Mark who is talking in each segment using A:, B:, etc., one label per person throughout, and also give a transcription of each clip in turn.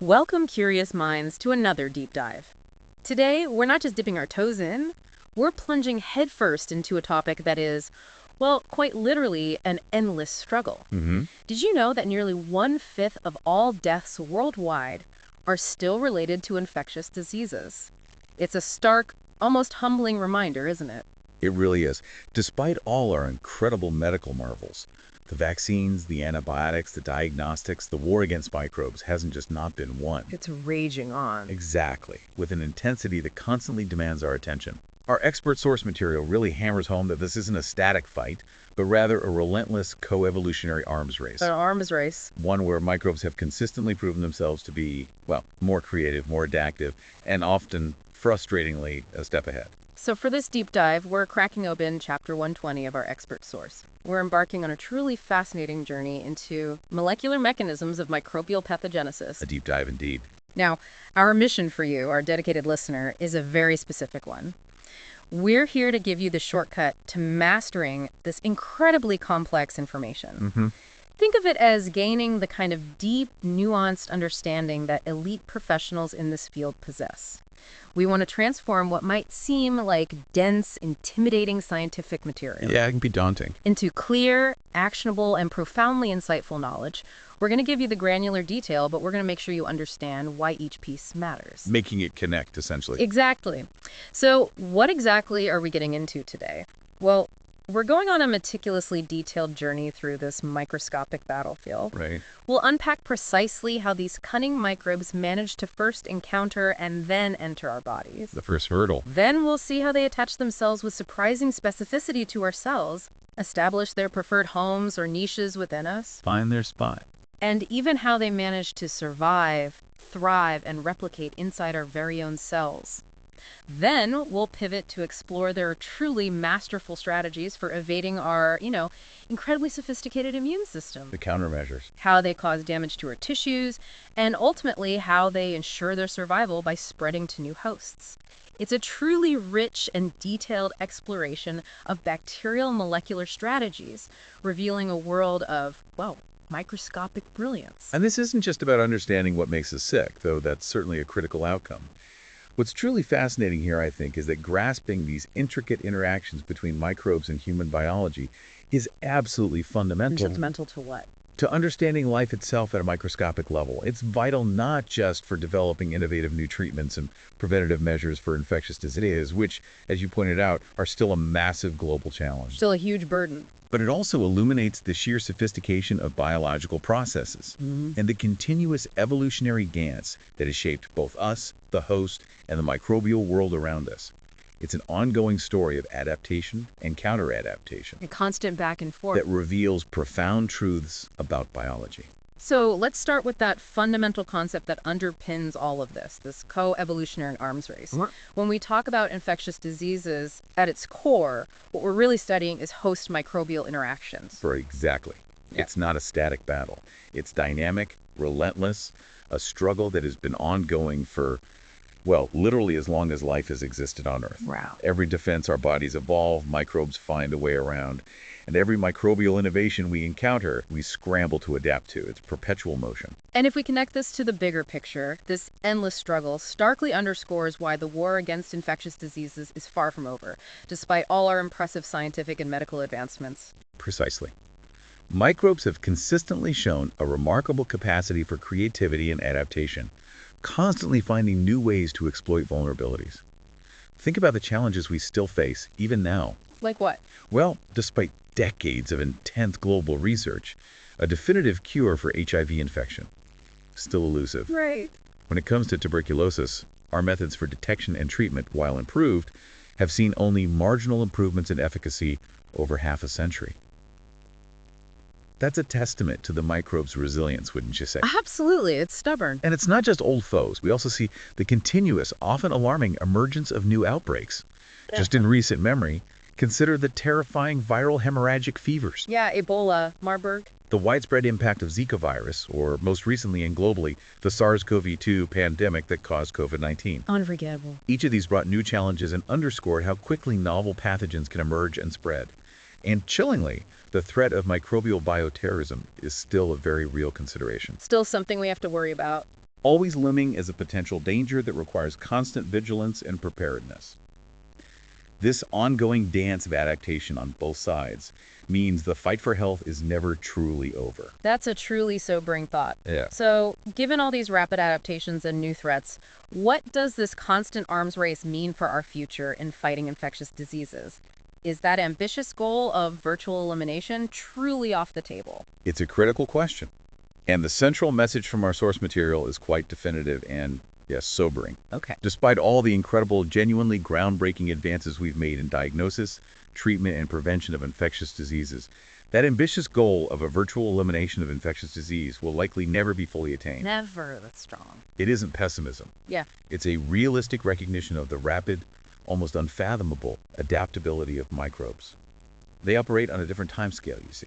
A: Welcome, curious minds, to another deep dive. Today, we're not just dipping our toes in, we're plunging headfirst into a topic that is, well, quite literally an endless struggle.
B: Hmm.
A: Did you know that nearly one-fifth of all deaths worldwide are still related to infectious diseases? It's a stark, almost humbling reminder, isn't it?
B: It really is. Despite all our incredible medical marvels, the vaccines, the antibiotics, the diagnostics, the war against microbes hasn't just not been won.
A: It's raging on.
B: Exactly, with an intensity that constantly demands our attention. Our expert source material really hammers home that this isn't a static fight, but rather a relentless co-evolutionary arms race.
A: An arms race.
B: One where microbes have consistently proven themselves to be, well, more creative, more adaptive, and often, frustratingly, a step ahead.
A: So for this deep dive, we're cracking open chapter 120 of our expert source. We're embarking on a truly fascinating journey into molecular mechanisms of microbial pathogenesis.
B: A deep dive indeed.
A: Now, our mission for you, our dedicated listener, is a very specific one. We're here to give you the shortcut to mastering this incredibly complex information.
B: Hmm.
A: Think of it as gaining the kind of deep, nuanced understanding that elite professionals in this field possess. We want to transform what might seem like dense, intimidating scientific material
B: Yeah, it can be daunting.
A: into clear, actionable, and profoundly insightful knowledge. We're going to give you the granular detail, but we're going to make sure you understand why each piece matters.
B: Making it connect, essentially.
A: Exactly. So what exactly are we getting into today? Well, we're going on a meticulously detailed journey through this microscopic battlefield.
B: Right.
A: We'll unpack precisely how these cunning microbes manage to first encounter and then enter our bodies.
B: The first hurdle.
A: Then we'll see how they attach themselves with surprising specificity to our cells, establish their preferred homes or niches within us,
B: Find their spot.
A: and even how they manage to survive, thrive, and replicate inside our very own cells. Then we'll pivot to explore their truly masterful strategies for evading our, incredibly sophisticated immune system,
B: The countermeasures.
A: how they cause damage to our tissues, and ultimately how they ensure their survival by spreading to new hosts. It's a truly rich and detailed exploration of bacterial molecular strategies, revealing a world of, well, microscopic brilliance.
B: And this isn't just about understanding what makes us sick, though that's certainly a critical outcome. What's truly fascinating here, I think, is that grasping these intricate interactions between microbes and human biology is absolutely fundamental
A: Fundamental to what?
B: to understanding life itself at a microscopic level. It's vital not just for developing innovative new treatments and preventative measures for infectious diseases, which, as you pointed out, are still a massive global challenge.
A: Still a huge burden.
B: But it also illuminates the sheer sophistication of biological processes and the continuous evolutionary dance that has shaped both us, the host, and the microbial world around us. It's an ongoing story of adaptation and counter-adaptation
A: A constant back and forth.
B: that reveals profound truths about biology.
A: So let's start with that fundamental concept that underpins all of this co-evolutionary arms race. When we talk about infectious diseases, at its core, what we're really studying is host microbial interactions.
B: Exactly.
A: Yeah.
B: It's not a static battle. It's dynamic, relentless, a struggle that has been ongoing for, well, literally as long as life has existed on Earth.
A: Wow.
B: Every defense our bodies evolve, microbes find a way around. And every microbial innovation we encounter, we scramble to adapt to. It's perpetual motion.
A: And if we connect this to the bigger picture, this endless struggle starkly underscores why the war against infectious diseases is far from over, despite all our impressive scientific and medical advancements.
B: Precisely. Microbes have consistently shown a remarkable capacity for creativity and adaptation, constantly finding new ways to exploit vulnerabilities. Think about the challenges we still face, even now.
A: Like what?
B: Well, despite decades of intense global research, a definitive cure for HIV infection still elusive.
A: Right.
B: When it comes to tuberculosis, our methods for detection and treatment, while improved, have seen only marginal improvements in efficacy over half a century. That's a testament to the microbe's resilience, wouldn't you say?
A: Absolutely. It's stubborn.
B: And it's not just old foes. We also see the continuous, often alarming emergence of new outbreaks. Just in recent memory, consider the terrifying viral hemorrhagic fevers,
A: Yeah, Ebola, Marburg.
B: the widespread impact of Zika virus, or most recently and globally, the SARS-CoV-2 pandemic that caused COVID-19.
A: Unforgettable.
B: Each of these brought new challenges and underscored how quickly novel pathogens can emerge and spread. And chillingly, the threat of microbial bioterrorism is still a very real consideration.
A: Still something we have to worry about.
B: always looming as a potential danger that requires constant vigilance and preparedness. This ongoing dance of adaptation on both sides means the fight for health is never truly over.
A: That's a truly sobering thought.
B: Yeah.
A: So, given all these rapid adaptations and new threats, what does this constant arms race mean for our future in fighting infectious diseases? Is that ambitious goal of virtual elimination truly off the table?
B: It's a critical question. And the central message from our source material is quite definitive and, yes, sobering.
A: Okay.
B: Despite all the incredible, genuinely groundbreaking advances we've made in diagnosis, treatment, and prevention of infectious diseases, that ambitious goal of a virtual elimination of infectious disease will likely never be fully attained.
A: Never. That's strong.
B: It isn't pessimism.
A: Yeah.
B: It's a realistic recognition of the rapid, almost unfathomable adaptability of microbes. They operate on a different time scale, you see,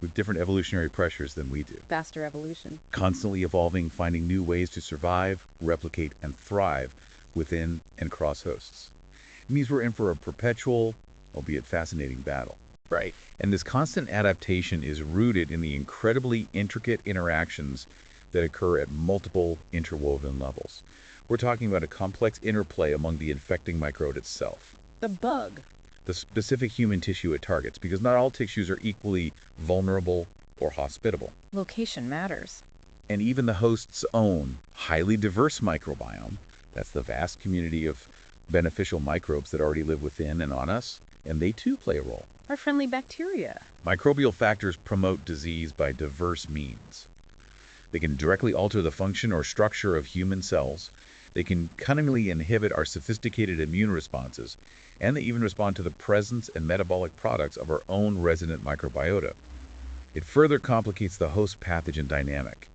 B: with different evolutionary pressures than we do.
A: Faster evolution.
B: Constantly evolving, finding new ways to survive, replicate, and thrive within and across hosts. It means we're in for a perpetual, albeit fascinating battle.
A: Right.
B: And this constant adaptation is rooted in the incredibly intricate interactions that occur at multiple interwoven levels. We're talking about a complex interplay among the infecting microbe itself,
A: The bug.
B: the specific human tissue it targets, because not all tissues are equally vulnerable or hospitable.
A: Location matters.
B: And even the host's own highly diverse microbiome, that's the vast community of beneficial microbes that already live within and on us, and they too play a role.
A: Our friendly bacteria.
B: Microbial factors promote disease by diverse means. They can directly alter the function or structure of human cells. They can cunningly inhibit our sophisticated immune responses, and they even respond to the presence and metabolic products of our own resident microbiota. It further complicates the host pathogen dynamic.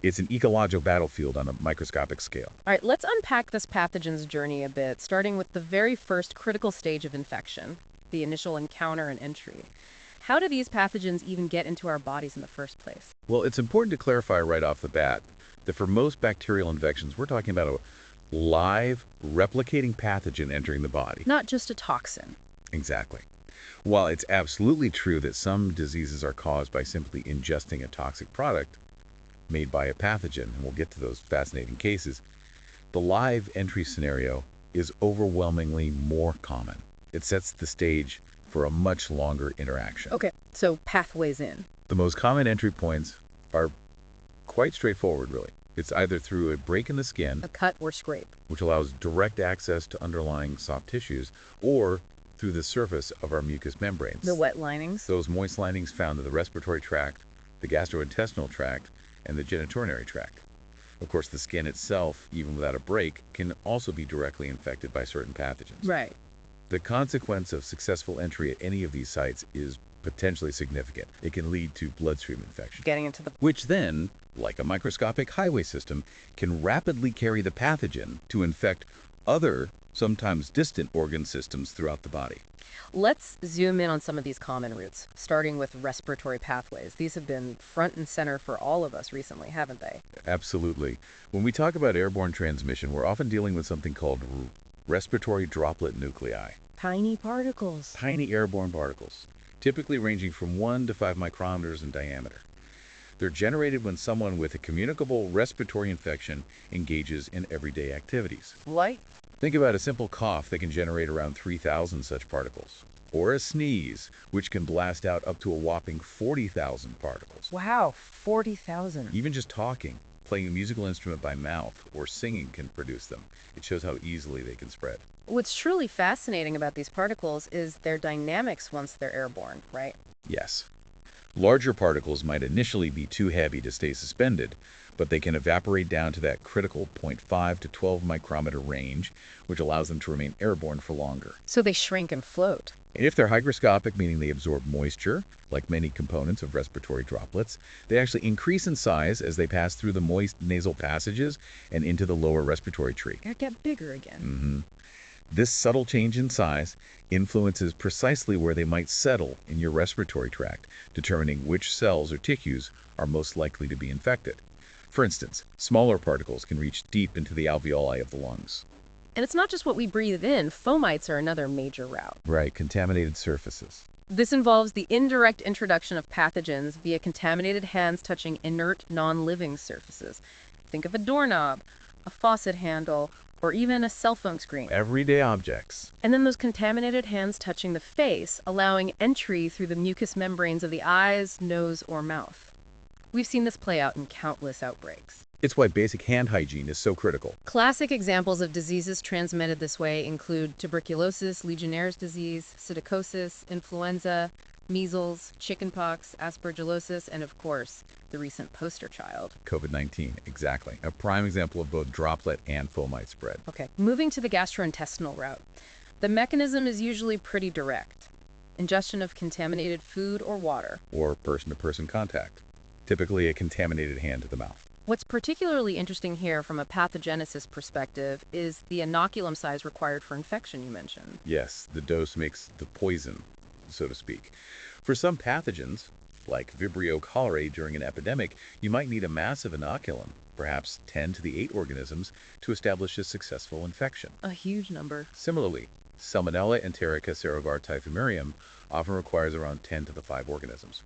B: It's an ecological battlefield on a microscopic scale.
A: All right, let's unpack this pathogen's journey a bit, starting with the very first critical stage of infection, the initial encounter and entry. How do these pathogens even get into our bodies in the first place?
B: Well, it's important to clarify right off the bat that for most bacterial infections, we're talking about a live, replicating pathogen entering the body.
A: Not just a toxin.
B: Exactly. While it's absolutely true that some diseases are caused by simply ingesting a toxic product made by a pathogen, and we'll get to those fascinating cases, the live entry scenario is overwhelmingly more common. It sets the stage for a much longer interaction.
A: Okay, so pathways in.
B: The most common entry points are quite straightforward, really. It's either through a break in the skin,
A: A cut or scrape.
B: which allows direct access to underlying soft tissues, or through the surface of our mucous membranes.
A: The wet linings.
B: Those moist linings found in the respiratory tract, the gastrointestinal tract, and the genitourinary tract. Of course, the skin itself, even without a break, can also be directly infected by certain pathogens.
A: Right.
B: The consequence of successful entry at any of these sites is potentially significant. It can lead to bloodstream infection,
A: Getting into the...
B: which then, like a microscopic highway system, can rapidly carry the pathogen to infect other, sometimes distant organ systems throughout the body.
A: Let's zoom in on some of these common routes, starting with respiratory pathways. These have been front and center for all of us recently, haven't they?
B: Absolutely. When we talk about airborne transmission, we're often dealing with something called respiratory droplet nuclei.
A: Tiny particles.
B: Tiny airborne particles, typically ranging from 1 to 5 micrometers in diameter. They're generated when someone with a communicable respiratory infection engages in everyday activities.
A: Like?
B: Think about a simple cough that can generate around 3,000 such particles, or a sneeze, which can blast out up to a whopping 40,000 particles.
A: Wow, 40,000.
B: Even just talking, playing a musical instrument by mouth, or singing can produce them. It shows how easily they can spread.
A: What's truly fascinating about these particles is their dynamics once they're airborne, right?
B: Yes. Larger particles might initially be too heavy to stay suspended, but they can evaporate down to that critical 0.5 to 12 micrometer range, which allows them to remain airborne for longer.
A: So they shrink and float.
B: And if they're hygroscopic, meaning they absorb moisture, like many components of respiratory droplets, they actually increase in size as they pass through the moist nasal passages and into the lower respiratory tree.
A: They get bigger again.
B: This subtle change in size influences precisely where they might settle in your respiratory tract, determining which cells or tissues are most likely to be infected. For instance, smaller particles can reach deep into the alveoli of the lungs.
A: And it's not just what we breathe in. Fomites are another major route.
B: Right, contaminated surfaces.
A: This involves the indirect introduction of pathogens via contaminated hands touching inert, non-living surfaces. Think of a doorknob, a faucet handle, or even a cell phone screen.
B: Everyday objects.
A: And then those contaminated hands touching the face, allowing entry through the mucous membranes of the eyes, nose, or mouth. We've seen this play out in countless outbreaks.
B: It's why basic hand hygiene is so critical.
A: Classic examples of diseases transmitted this way include tuberculosis, Legionnaire's disease, psittacosis, influenza, measles, chickenpox, aspergillosis, and of course, the recent poster child.
B: COVID-19, exactly. A prime example of both droplet and fomite spread.
A: Okay, moving to the gastrointestinal route. The mechanism is usually pretty direct. Ingestion of contaminated food or water.
B: Or person-to-person contact. Typically a contaminated hand to the mouth.
A: What's particularly interesting here from a pathogenesis perspective is the inoculum size required for infection you mentioned.
B: Yes, the dose makes the poison, so to speak. For some pathogens, like Vibrio cholerae during an epidemic, you might need a massive inoculum, perhaps 10 to the 8 organisms, to establish a successful infection.
A: A huge number.
B: Similarly, Salmonella enterica serovar typhimurium often requires around 10 to the 5 organisms.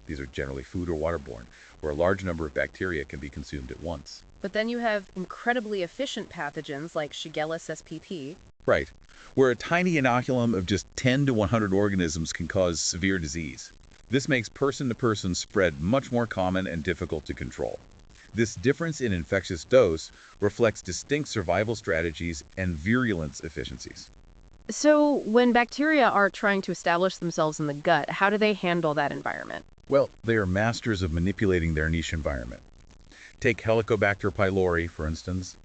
B: These are generally food or waterborne, where a large number of bacteria can be consumed at once.
A: But then you have incredibly efficient pathogens like Shigella spp.
B: Right, where a tiny inoculum of just 10 to 100 organisms can cause severe disease. This makes person-to-person spread much more common and difficult to control. This difference in infectious dose reflects distinct survival strategies and virulence efficiencies.
A: So when bacteria are trying to establish themselves in the gut, how do they handle that environment?
B: Well, they are masters of manipulating their niche environment. Take Helicobacter pylori, for instance,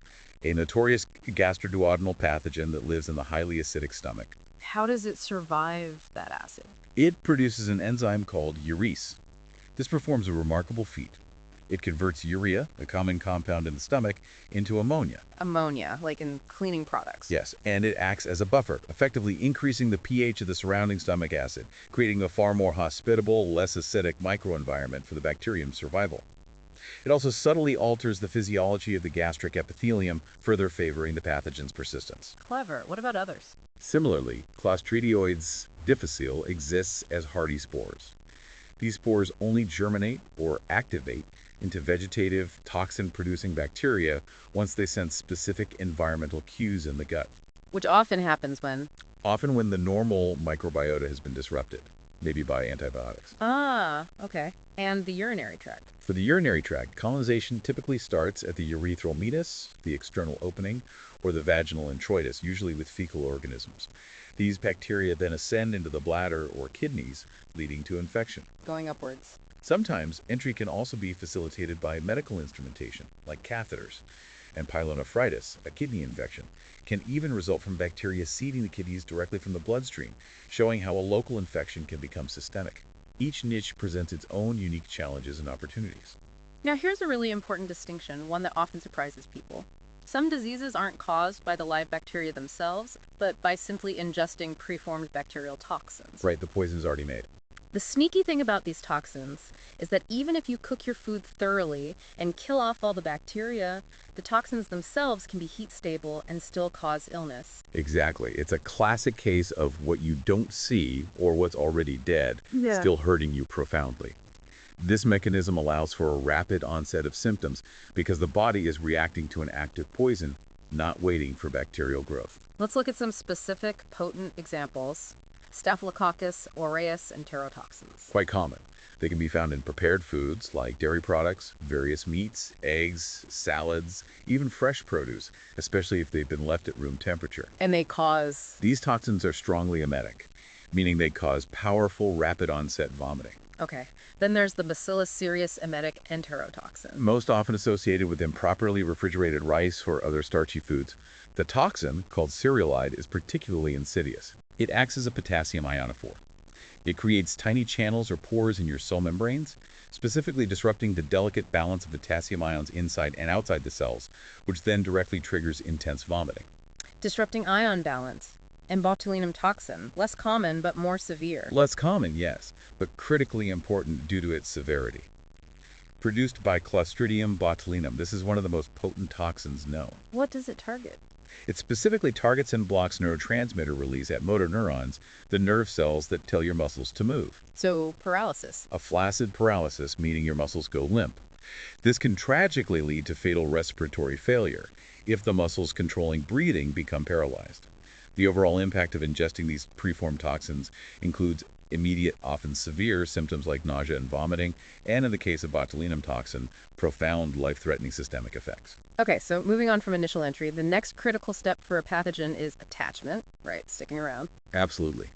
B: a notorious gastroduodenal pathogen that lives in the highly acidic stomach.
A: How does it survive that acid?
B: It produces an enzyme called urease. This performs a remarkable feat. It converts urea, a common compound in the stomach, into ammonia.
A: Ammonia, like in cleaning products.
B: Yes, and it acts as a buffer, effectively increasing the pH of the surrounding stomach acid, creating a far more hospitable, less acidic microenvironment for the bacterium's survival. It also subtly alters the physiology of the gastric epithelium, further favoring the pathogen's persistence.
A: Clever. What about others?
B: Similarly, Clostridioides difficile exists as hardy spores. These spores only germinate or activate into vegetative, toxin-producing bacteria once they sense specific environmental cues in the gut.
A: Which often happens when?
B: Often when the normal microbiota has been disrupted, maybe by antibiotics.
A: Ah, okay. And the urinary tract.
B: For the urinary tract, colonization typically starts at the urethral meatus, the external opening, or the vaginal introitus, usually with fecal organisms. These bacteria then ascend into the bladder or kidneys, leading to infection.
A: Going upwards.
B: Sometimes entry can also be facilitated by medical instrumentation, like catheters. And pyelonephritis, a kidney infection, can even result from bacteria seeding the kidneys directly from the bloodstream, showing how a local infection can become systemic. Each niche presents its own unique challenges and opportunities.
A: Now here's a really important distinction, one that often surprises people. Some diseases aren't caused by the live bacteria themselves, but by simply ingesting preformed bacterial toxins.
B: Right, the poison's already made.
A: The sneaky thing about these toxins is that even if you cook your food thoroughly and kill off all the bacteria, the toxins themselves can be heat stable and still cause illness.
B: Exactly. It's a classic case of what you don't see, or what's already dead, still hurting you profoundly. This mechanism allows for a rapid onset of symptoms because the body is reacting to an active poison, not waiting for bacterial growth.
A: Let's look at some specific potent examples. Staphylococcus aureus enterotoxins.
B: Quite common. They can be found in prepared foods like dairy products, various meats, eggs, salads, even fresh produce, especially if they've been left at room temperature.
A: And they cause?
B: These toxins are strongly emetic, meaning they cause powerful, rapid onset vomiting.
A: Okay. Then there's the Bacillus cereus emetic enterotoxin.
B: Most often associated with improperly refrigerated rice or other starchy foods, the toxin, called cereulide, is particularly insidious. It acts as a potassium ionophore. It creates tiny channels or pores in your cell membranes, specifically disrupting the delicate balance of potassium ions inside and outside the cells, which then directly triggers intense vomiting.
A: Disrupting ion balance. And botulinum toxin, less common but more severe.
B: Less common, yes, but critically important due to its severity. Produced by Clostridium botulinum, this is one of the most potent toxins known.
A: What does it target?
B: It specifically targets and blocks neurotransmitter release at motor neurons, the nerve cells that tell your muscles to move.
A: So, paralysis.
B: A flaccid paralysis, meaning your muscles go limp. This can tragically lead to fatal respiratory failure if the muscles controlling breathing become paralyzed. The overall impact of ingesting these preformed toxins includes immediate, often severe, symptoms like nausea and vomiting, and in the case of botulinum toxin, profound life-threatening systemic effects.
A: Okay, so moving on from initial entry, the next critical step for a pathogen is attachment, right, sticking around.
B: Absolutely.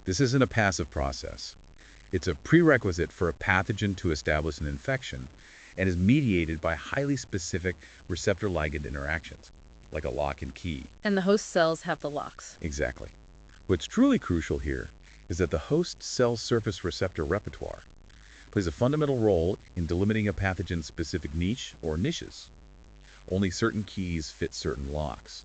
B: This isn't a passive process. It's a prerequisite for a pathogen to establish an infection and is mediated by highly specific receptor-ligand interactions, like a lock and key.
A: And the host cells have the locks.
B: Exactly. What's truly crucial here is that the host cell surface receptor repertoire plays a fundamental role in delimiting a pathogen's specific niche or niches. Only certain keys fit certain locks.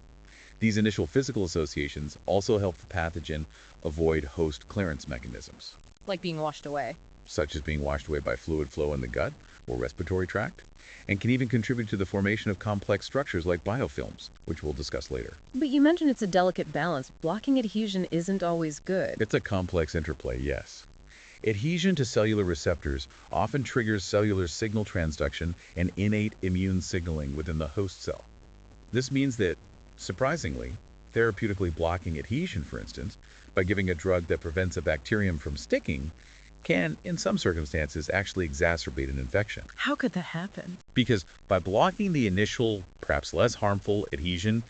B: These initial physical associations also help the pathogen avoid host clearance mechanisms,
A: Like being washed away.
B: such as being washed away by fluid flow in the gut or respiratory tract, and can even contribute to the formation of complex structures like biofilms, which we'll discuss later.
A: But you mentioned it's a delicate balance. Blocking adhesion isn't always good.
B: It's a complex interplay, yes. Adhesion to cellular receptors often triggers cellular signal transduction and innate immune signaling within the host cell. This means that, surprisingly, therapeutically blocking adhesion, for instance, by giving a drug that prevents a bacterium from sticking, can, in some circumstances, actually exacerbate an infection.
A: How could that happen?
B: Because by blocking the initial, perhaps less harmful adhesion,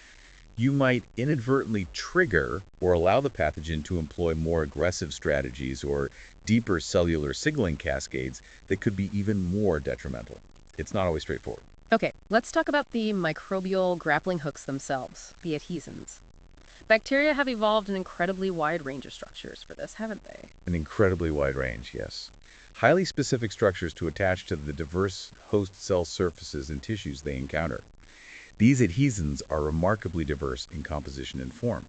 B: you might inadvertently trigger or allow the pathogen to employ more aggressive strategies or deeper cellular signaling cascades that could be even more detrimental. It's not always straightforward.
A: Okay, let's talk about the microbial grappling hooks themselves, the adhesins. Bacteria have evolved an incredibly wide range of structures for this, haven't they?
B: An incredibly wide range, yes. Highly specific structures to attach to the diverse host cell surfaces and tissues they encounter. These adhesins are remarkably diverse in composition and form.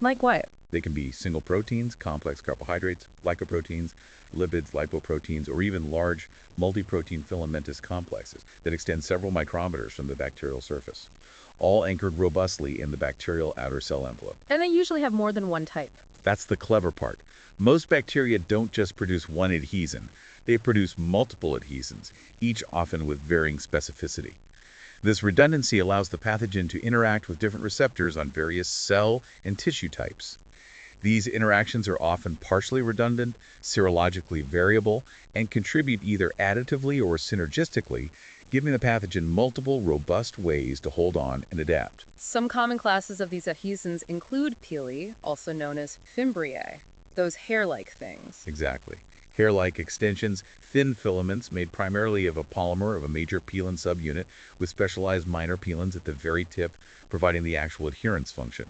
A: Like what?
B: They can be single proteins, complex carbohydrates, glycoproteins, lipids, lipoproteins, or even large multi-protein filamentous complexes that extend several micrometers from the bacterial surface, all anchored robustly in the bacterial outer cell envelope.
A: And they usually have more than one type.
B: That's the clever part. Most bacteria don't just produce one adhesin. They produce multiple adhesins, each often with varying specificity. This redundancy allows the pathogen to interact with different receptors on various cell and tissue types. These interactions are often partially redundant, serologically variable, and contribute either additively or synergistically, giving the pathogen multiple robust ways to hold on and adapt.
A: Some common classes of these adhesins include pili, also known as fimbriae, those hair-like things.
B: Exactly. Hair-like extensions, thin filaments made primarily of a polymer of a major peelin subunit with specialized minor peelins at the very tip, providing the actual adherence function.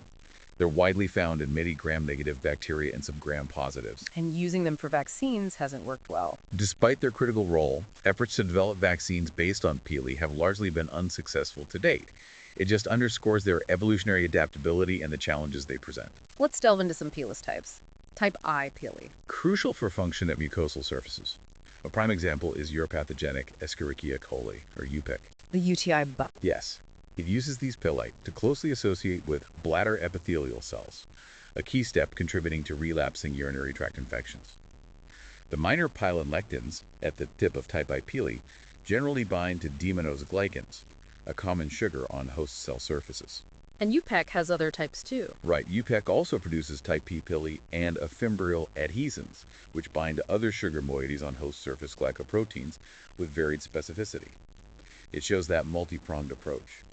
B: They're widely found in many gram-negative bacteria and some gram-positives.
A: And using them for vaccines hasn't worked well.
B: Despite their critical role, efforts to develop vaccines based on pili have largely been unsuccessful to date. It just underscores their evolutionary adaptability and the challenges they present.
A: Let's delve into some pilus types. Type I pili.
B: Crucial for function at mucosal surfaces. A prime example is uropathogenic Escherichia coli, or UPEC.
A: The UTI bug.
B: Yes, it uses these pili to closely associate with bladder epithelial cells, a key step contributing to relapsing urinary tract infections. The minor pilolectins at the tip of type I pili generally bind to deaminose glycans, a common sugar on host cell surfaces.
A: And UPEC has other types too.
B: Right, UPEC also produces type P pili and ephemeral adhesins, which bind to other sugar moieties on host surface glycoproteins with varied specificity. It shows that multi-pronged approach.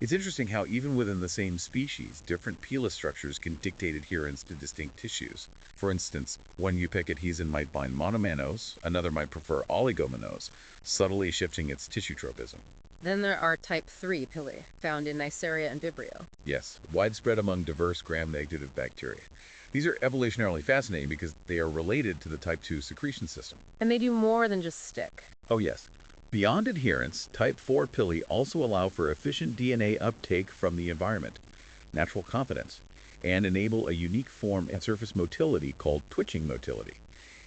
B: It's interesting how even within the same species, different pilus structures can dictate adherence to distinct tissues. For instance, one UPEC adhesin might bind monomannose, another might prefer oligomannose, subtly shifting its tissue tropism.
A: Then there are type 3 pili, found in Neisseria and Vibrio.
B: Yes, widespread among diverse gram-negative bacteria. These are evolutionarily fascinating because they are related to the type 2 secretion system.
A: And they do more than just stick.
B: Oh yes. Beyond adherence, type 4 pili also allow for efficient DNA uptake from the environment, natural confidence, and enable a unique form and surface motility called twitching motility.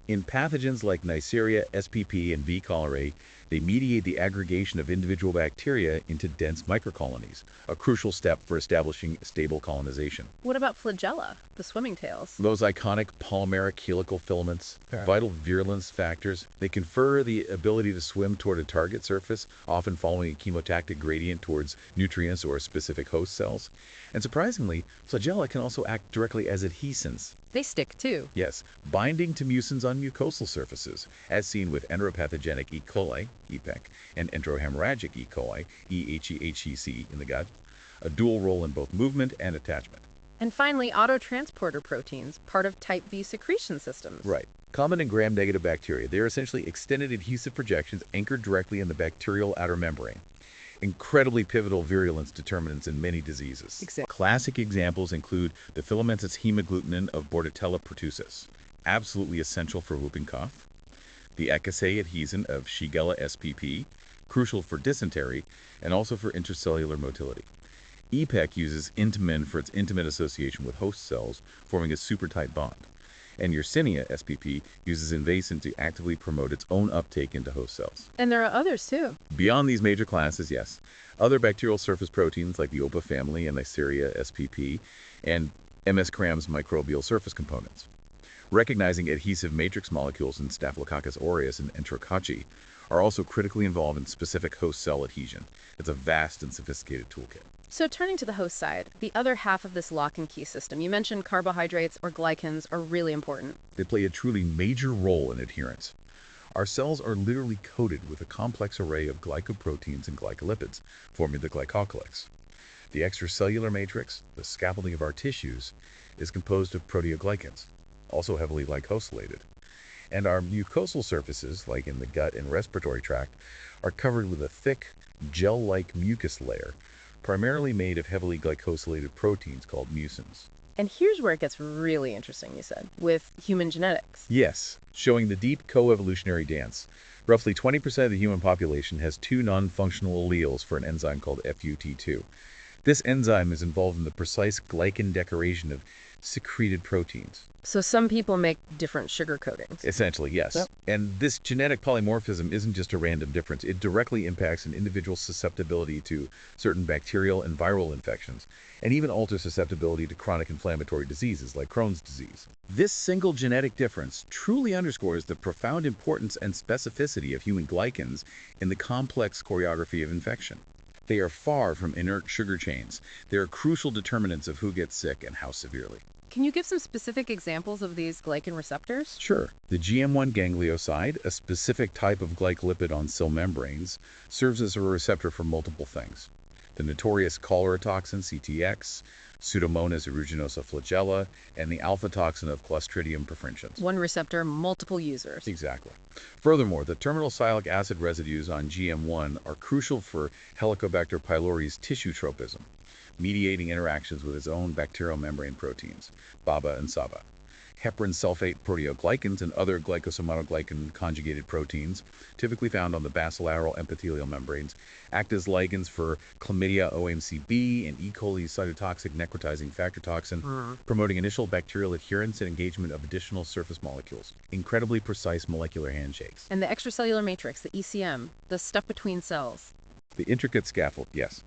B: In pathogens like Neisseria, SPP, and V. cholerae, they mediate the aggregation of individual bacteria into dense microcolonies, a crucial step for establishing stable colonization.
A: What about flagella, the swimming tails?
B: Those iconic polymeric helical filaments, vital virulence factors, they confer the ability to swim toward a target surface, often following a chemotactic gradient towards nutrients or specific host cells. And surprisingly, flagella can also act directly as adhesins.
A: They stick too.
B: Yes, binding to mucins on mucosal surfaces, as seen with enteropathogenic E. coli, EPEC, and enterohemorrhagic E. coli, EHEC in the gut, a dual role in both movement and attachment.
A: And finally, autotransporter proteins, part of type V secretion systems.
B: Right. Common in gram-negative bacteria, they are essentially extended adhesive projections anchored directly in the bacterial outer membrane. Incredibly pivotal virulence determinants in many diseases.
A: Exactly.
B: Classic examples include the filamentous hemagglutinin of Bordetella pertussis, absolutely essential for whooping cough, the Ecosay adhesin of Shigella spp, crucial for dysentery and also for intracellular motility. EPEC uses intimin for its intimate association with host cells, forming a super tight bond. And Yersinia spp uses invasin to actively promote its own uptake into host cells.
A: And there are others too.
B: Beyond these major classes, yes, other bacterial surface proteins like the OPA family and Neisseria spp and MS Cram's microbial surface components. Recognizing adhesive matrix molecules in Staphylococcus aureus and Enterococci are also critically involved in specific host cell adhesion. It's a vast and sophisticated toolkit.
A: So turning to the host side, the other half of this lock and key system, you mentioned carbohydrates or glycans are really important.
B: They play a truly major role in adherence. Our cells are literally coated with a complex array of glycoproteins and glycolipids, forming the glycocalyx. The extracellular matrix, the scaffolding of our tissues, is composed of proteoglycans, also heavily glycosylated. And our mucosal surfaces, like in the gut and respiratory tract, are covered with a thick, gel-like mucus layer, primarily made of heavily glycosylated proteins called mucins.
A: And here's where it gets really interesting, you said, with human genetics.
B: Yes, showing the deep coevolutionary dance. Roughly 20% of the human population has two non-functional alleles for an enzyme called FUT2. This enzyme is involved in the precise glycan decoration of secreted proteins.
A: So some people make different sugar coatings.
B: Essentially, yes.
A: Yep.
B: And this genetic polymorphism isn't just a random difference. It directly impacts an individual's susceptibility to certain bacterial and viral infections, and even alters susceptibility to chronic inflammatory diseases like Crohn's disease. This single genetic difference truly underscores the profound importance and specificity of human glycans in the complex choreography of infection. They are far from inert sugar chains. They are crucial determinants of who gets sick and how severely.
A: Can you give some specific examples of these glycan receptors?
B: Sure. The GM1 ganglioside, a specific type of glycolipid on cell membranes, serves as a receptor for multiple things. The notorious cholera toxin, CTX, Pseudomonas aeruginosa flagella, and the alpha toxin of Clostridium perfringens.
A: One receptor, multiple users.
B: Exactly. Furthermore, the terminal sialic acid residues on GM1 are crucial for Helicobacter pylori's tissue tropism, mediating interactions with its own bacterial membrane proteins, BABA and SABA. Heparin sulfate proteoglycans and other glycosaminoglycan conjugated proteins, typically found on the basolateral epithelial membranes, act as ligands for chlamydia OMCB and E. coli cytotoxic necrotizing factor toxin, promoting initial bacterial adherence and engagement of additional surface molecules. Incredibly precise molecular handshakes.
A: And the extracellular matrix, the ECM, the stuff between cells.
B: The intricate scaffold, yes.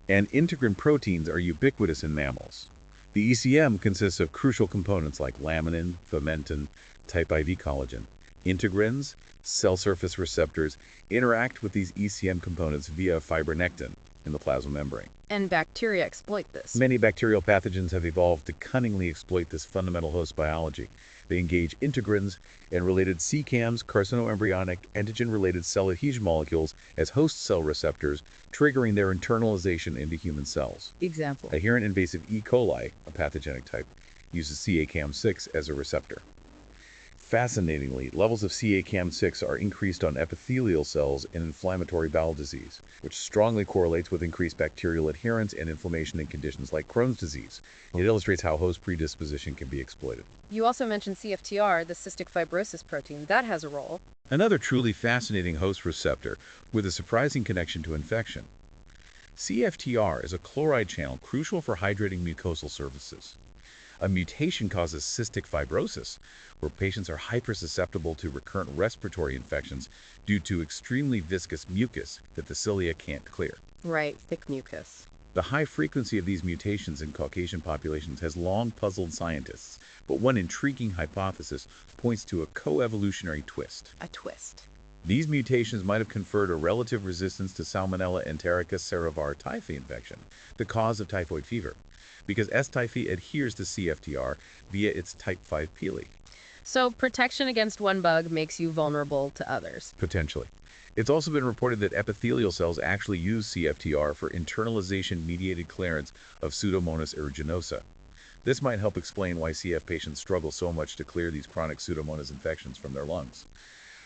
B: And integrin proteins are ubiquitous in mammals. The ECM consists of crucial components like laminin, fomentin, type IV collagen. Integrins, cell surface receptors, interact with these ECM components via fibronectin in the plasma membrane.
A: And bacteria exploit this.
B: Many bacterial pathogens have evolved to cunningly exploit this fundamental host biology. They engage integrins and related CCAMs, carcinoembryonic, antigen-related cell adhesion molecules as host cell receptors, triggering their internalization into human cells.
A: Example.
B: Adherent invasive E. coli, a pathogenic type, uses CACAM6 as a receptor. Fascinatingly, levels of CACAM6 are increased on epithelial cells in inflammatory bowel disease, which strongly correlates with increased bacterial adherence and inflammation in conditions like Crohn's disease. It illustrates how host predisposition can be exploited.
A: You also mentioned CFTR, the cystic fibrosis protein. That has a role.
B: Another truly fascinating host receptor with a surprising connection to infection. CFTR is a chloride channel crucial for hydrating mucosal surfaces. A mutation causes cystic fibrosis, where patients are hypersusceptible to recurrent respiratory infections due to extremely viscous mucus that the cilia can't clear.
A: Right, thick mucus.
B: The high frequency of these mutations in Caucasian populations has long puzzled scientists, but one intriguing hypothesis points to a coevolutionary twist.
A: A twist.
B: These mutations might have conferred a relative resistance to Salmonella entericus cerevar typhi infection, the cause of typhoid fever, because S. typhi adheres to CFTR via its type 5 pili.
A: So protection against one bug makes you vulnerable to others.
B: Potentially. It's also been reported that epithelial cells actually use CFTR for internalization-mediated clearance of Pseudomonas aeruginosa. This might help explain why CF patients struggle so much to clear these chronic Pseudomonas infections from their lungs.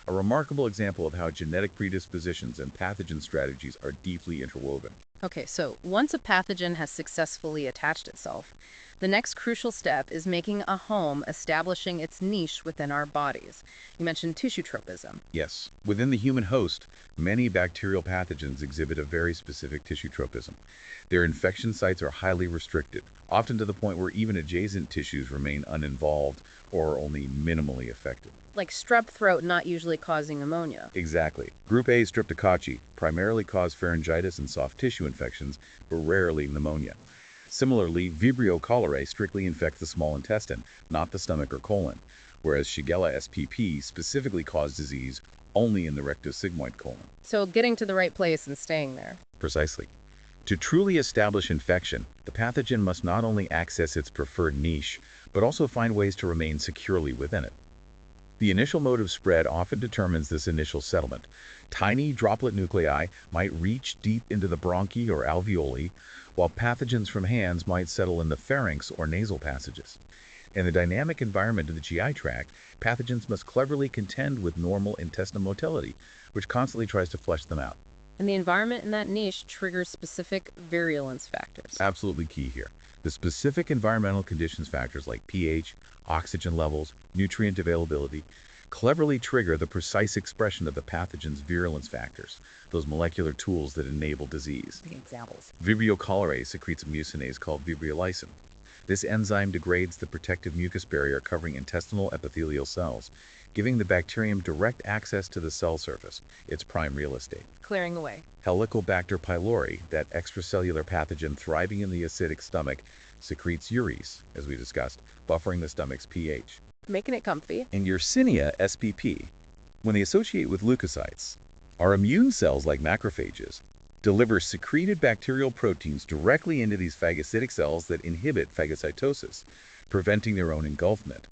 B: A remarkable example of how genetic predispositions and pathogen strategies are deeply interwoven.
A: Okay, so once a pathogen has successfully attached itself, the next crucial step is making a home, establishing its niche within our bodies. You mentioned tissue tropism.
B: Yes, within the human host, many bacterial pathogens exhibit a very specific tissue tropism. Their infection sites are highly restricted, often to the point where even adjacent tissues remain uninvolved or only minimally affected.
A: Like strep throat not usually causing pneumonia.
B: Exactly. Group A streptococci primarily cause pharyngitis and soft tissue infections, but rarely pneumonia. Similarly, Vibrio cholerae strictly infect the small intestine, not the stomach or colon, whereas Shigella spp specifically cause disease only in the rectosigmoid colon.
A: So getting to the right place and staying there.
B: Precisely. To truly establish infection, the pathogen must not only access its preferred niche, but also find ways to remain securely within it. The initial mode of spread often determines this initial settlement. Tiny droplet nuclei might reach deep into the bronchi or alveoli, while pathogens from hands might settle in the pharynx or nasal passages. In the dynamic environment of the GI tract, pathogens must cleverly contend with normal intestinal motility, which constantly tries to flush them out.
A: And the environment in that niche triggers specific virulence factors.
B: Absolutely key here. The specific environmental conditions factors like pH, oxygen levels, nutrient availability, cleverly trigger the precise expression of the pathogen's virulence factors, those molecular tools that enable disease.
A: Examples.
B: Vibrio cholerae secretes a mucinase called vibriolysin. This enzyme degrades the protective mucus barrier covering intestinal epithelial cells, giving the bacterium direct access to the cell surface, its prime real estate.
A: Clearing away.
B: Helicobacter pylori, that extracellular pathogen thriving in the acidic stomach, secretes urease, as we discussed, buffering the stomach's pH.
A: Making it comfy.
B: And Yersinia spp, when they associate with leukocytes, our immune cells like macrophages deliver secreted bacterial proteins directly into these phagocytic cells that inhibit phagocytosis, preventing their own engulfment.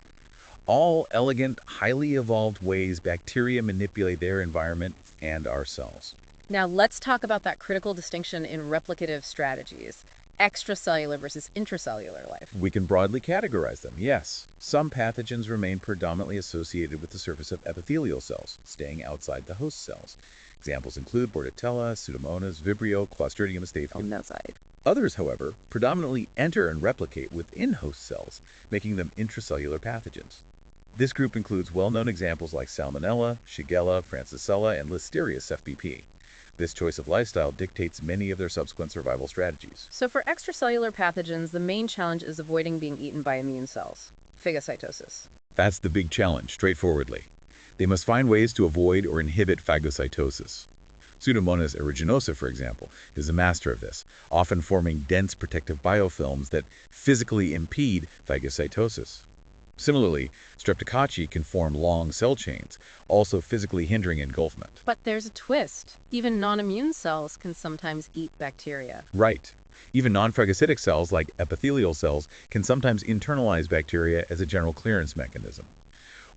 B: All elegant, highly evolved ways bacteria manipulate their environment and our cells.
A: Now let's talk about that critical distinction in replicative strategies. Extracellular versus intracellular life.
B: We can broadly categorize them, yes. Some pathogens remain predominantly associated with the surface of epithelial cells, staying outside the host cells. Examples include Bordetella, Pseudomonas, Vibrio, Clostridium staphylococcus.
A: On that side.
B: Others, however, predominantly enter and replicate within host cells, making them intracellular pathogens. This group includes well-known examples like Salmonella, Shigella, Francisella, and Listeria FBP. This choice of lifestyle dictates many of their subsequent survival strategies.
A: So for extracellular pathogens, the main challenge is avoiding being eaten by immune cells. Phagocytosis.
B: That's the big challenge, straightforwardly. They must find ways to avoid or inhibit phagocytosis. Pseudomonas aeruginosa, for example, is a master of this, often forming dense protective biofilms that physically impede phagocytosis. Similarly, streptococci can form long cell chains, also physically hindering engulfment.
A: But there's a twist. Even non-immune cells can sometimes eat bacteria.
B: Right. Even non-phagocytic cells, like epithelial cells, can sometimes internalize bacteria as a general clearance mechanism.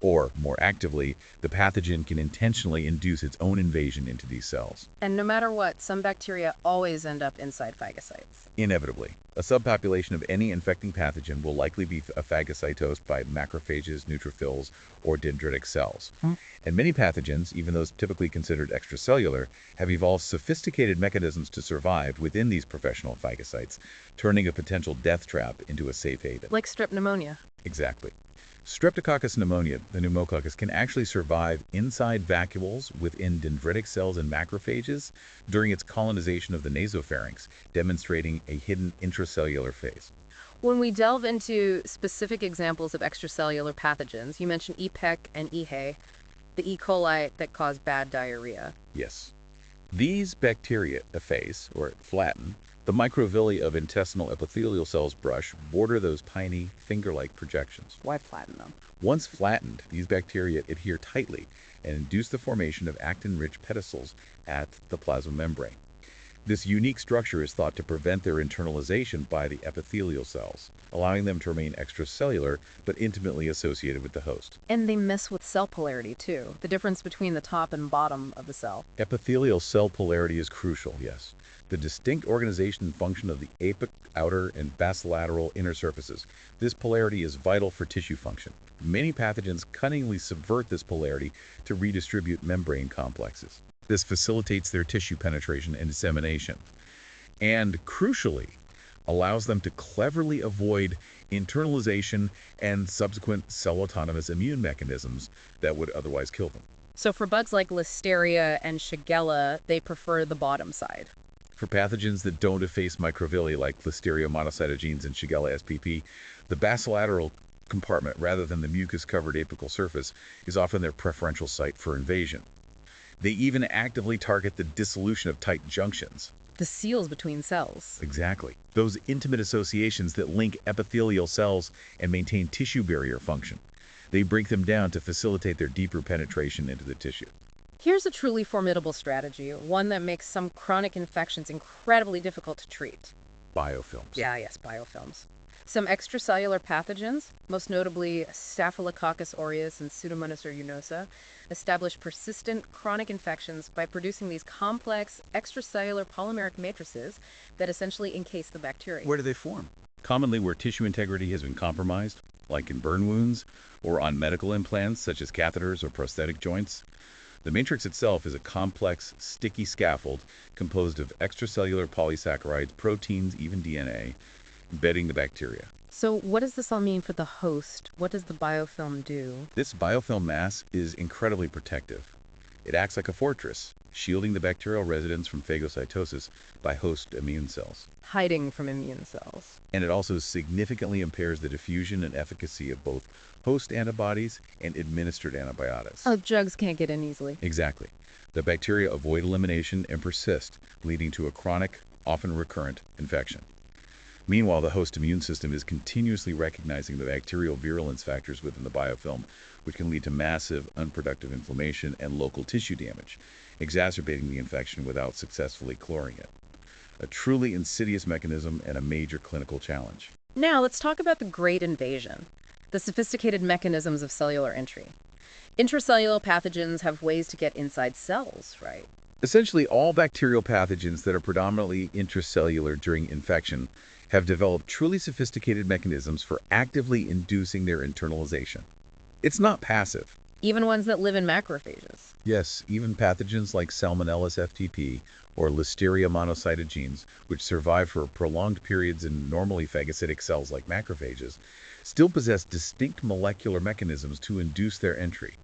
B: Or, more actively, the pathogen can intentionally induce its own invasion into these cells.
A: And no matter what, some bacteria always end up inside phagocytes.
B: Inevitably. A subpopulation of any infecting pathogen will likely be phagocytosed by macrophages, neutrophils, or dendritic cells. And many pathogens, even those typically considered extracellular, have evolved sophisticated mechanisms to survive within these professional phagocytes, turning a potential death trap into a safe haven.
A: Like strep pneumonia.
B: Exactly. Streptococcus pneumonia, the pneumococcus, can actually survive inside vacuoles within dendritic cells and macrophages during its colonization of the nasopharynx, demonstrating a hidden intracellular phase.
A: When we delve into specific examples of extracellular pathogens, you mentioned EPEC and EHA, the E. coli that cause bad diarrhea.
B: Yes. These bacteria efface, or flatten, the microvilli of intestinal epithelial cells brush border those tiny, finger-like projections.
A: Why flatten them?
B: Once flattened, these bacteria adhere tightly and induce the formation of actin-rich pedicels at the plasma membrane. This unique structure is thought to prevent their internalization by the epithelial cells, allowing them to remain extracellular but intimately associated with the host.
A: And they mess with cell polarity, too, the difference between the top and bottom of the cell.
B: Epithelial cell polarity is crucial, yes. The distinct organization and function of the apic outer and basolateral inner surfaces. This polarity is vital for tissue function. Many pathogens cunningly subvert this polarity to redistribute membrane complexes. This facilitates their tissue penetration and dissemination, and crucially, allows them to cleverly avoid internalization and subsequent cell-autonomous immune mechanisms that would otherwise kill them.
A: So for bugs like Listeria and Shigella, they prefer the bottom side.
B: For pathogens that don't efface microvilli like Listeria monocytogenes and Shigella spp, the basolateral compartment, rather than the mucus-covered apical surface, is often their preferential site for invasion. They even actively target the dissolution of tight junctions.
A: The seals between cells.
B: Exactly. Those intimate associations that link epithelial cells and maintain tissue barrier function. They break them down to facilitate their deeper penetration into the tissue.
A: Here's a truly formidable strategy, one that makes some chronic infections incredibly difficult to treat.
B: Biofilms.
A: Yes, biofilms. Some extracellular pathogens, most notably Staphylococcus aureus and Pseudomonas aeruginosa, establish persistent chronic infections by producing these complex extracellular polymeric matrices that essentially encase the bacteria.
B: Where do they form? Commonly where tissue integrity has been compromised, like in burn wounds or on medical implants such as catheters or prosthetic joints. The matrix itself is a complex, sticky scaffold composed of extracellular polysaccharides, proteins, even DNA, embedding the bacteria.
A: So what does this all mean for the host? What does the biofilm do?
B: This biofilm mass is incredibly protective. It acts like a fortress, shielding the bacterial residents from phagocytosis by host immune cells.
A: Hiding from immune cells.
B: And it also significantly impairs the diffusion and efficacy of both host antibodies and administered antibiotics.
A: Oh, drugs can't get in easily.
B: Exactly. The bacteria avoid elimination and persist, leading to a chronic, often recurrent infection. Meanwhile, the host immune system is continuously recognizing the bacterial virulence factors within the biofilm, which can lead to massive, unproductive inflammation and local tissue damage, exacerbating the infection without successfully clearing it. A truly insidious mechanism and a major clinical challenge.
A: Now, let's talk about the Great Invasion, the sophisticated mechanisms of cellular entry. Intracellular pathogens have ways to get inside cells, right?
B: Essentially, all bacterial pathogens that are predominantly intracellular during infection have developed truly sophisticated mechanisms for actively inducing their internalization. It's not passive.
A: Even ones that live in macrophages.
B: Yes, even pathogens like Salmonella FTP or Listeria monocytogenes, which survive for prolonged periods in normally phagocytic cells like macrophages, still possess distinct molecular mechanisms to induce their entry.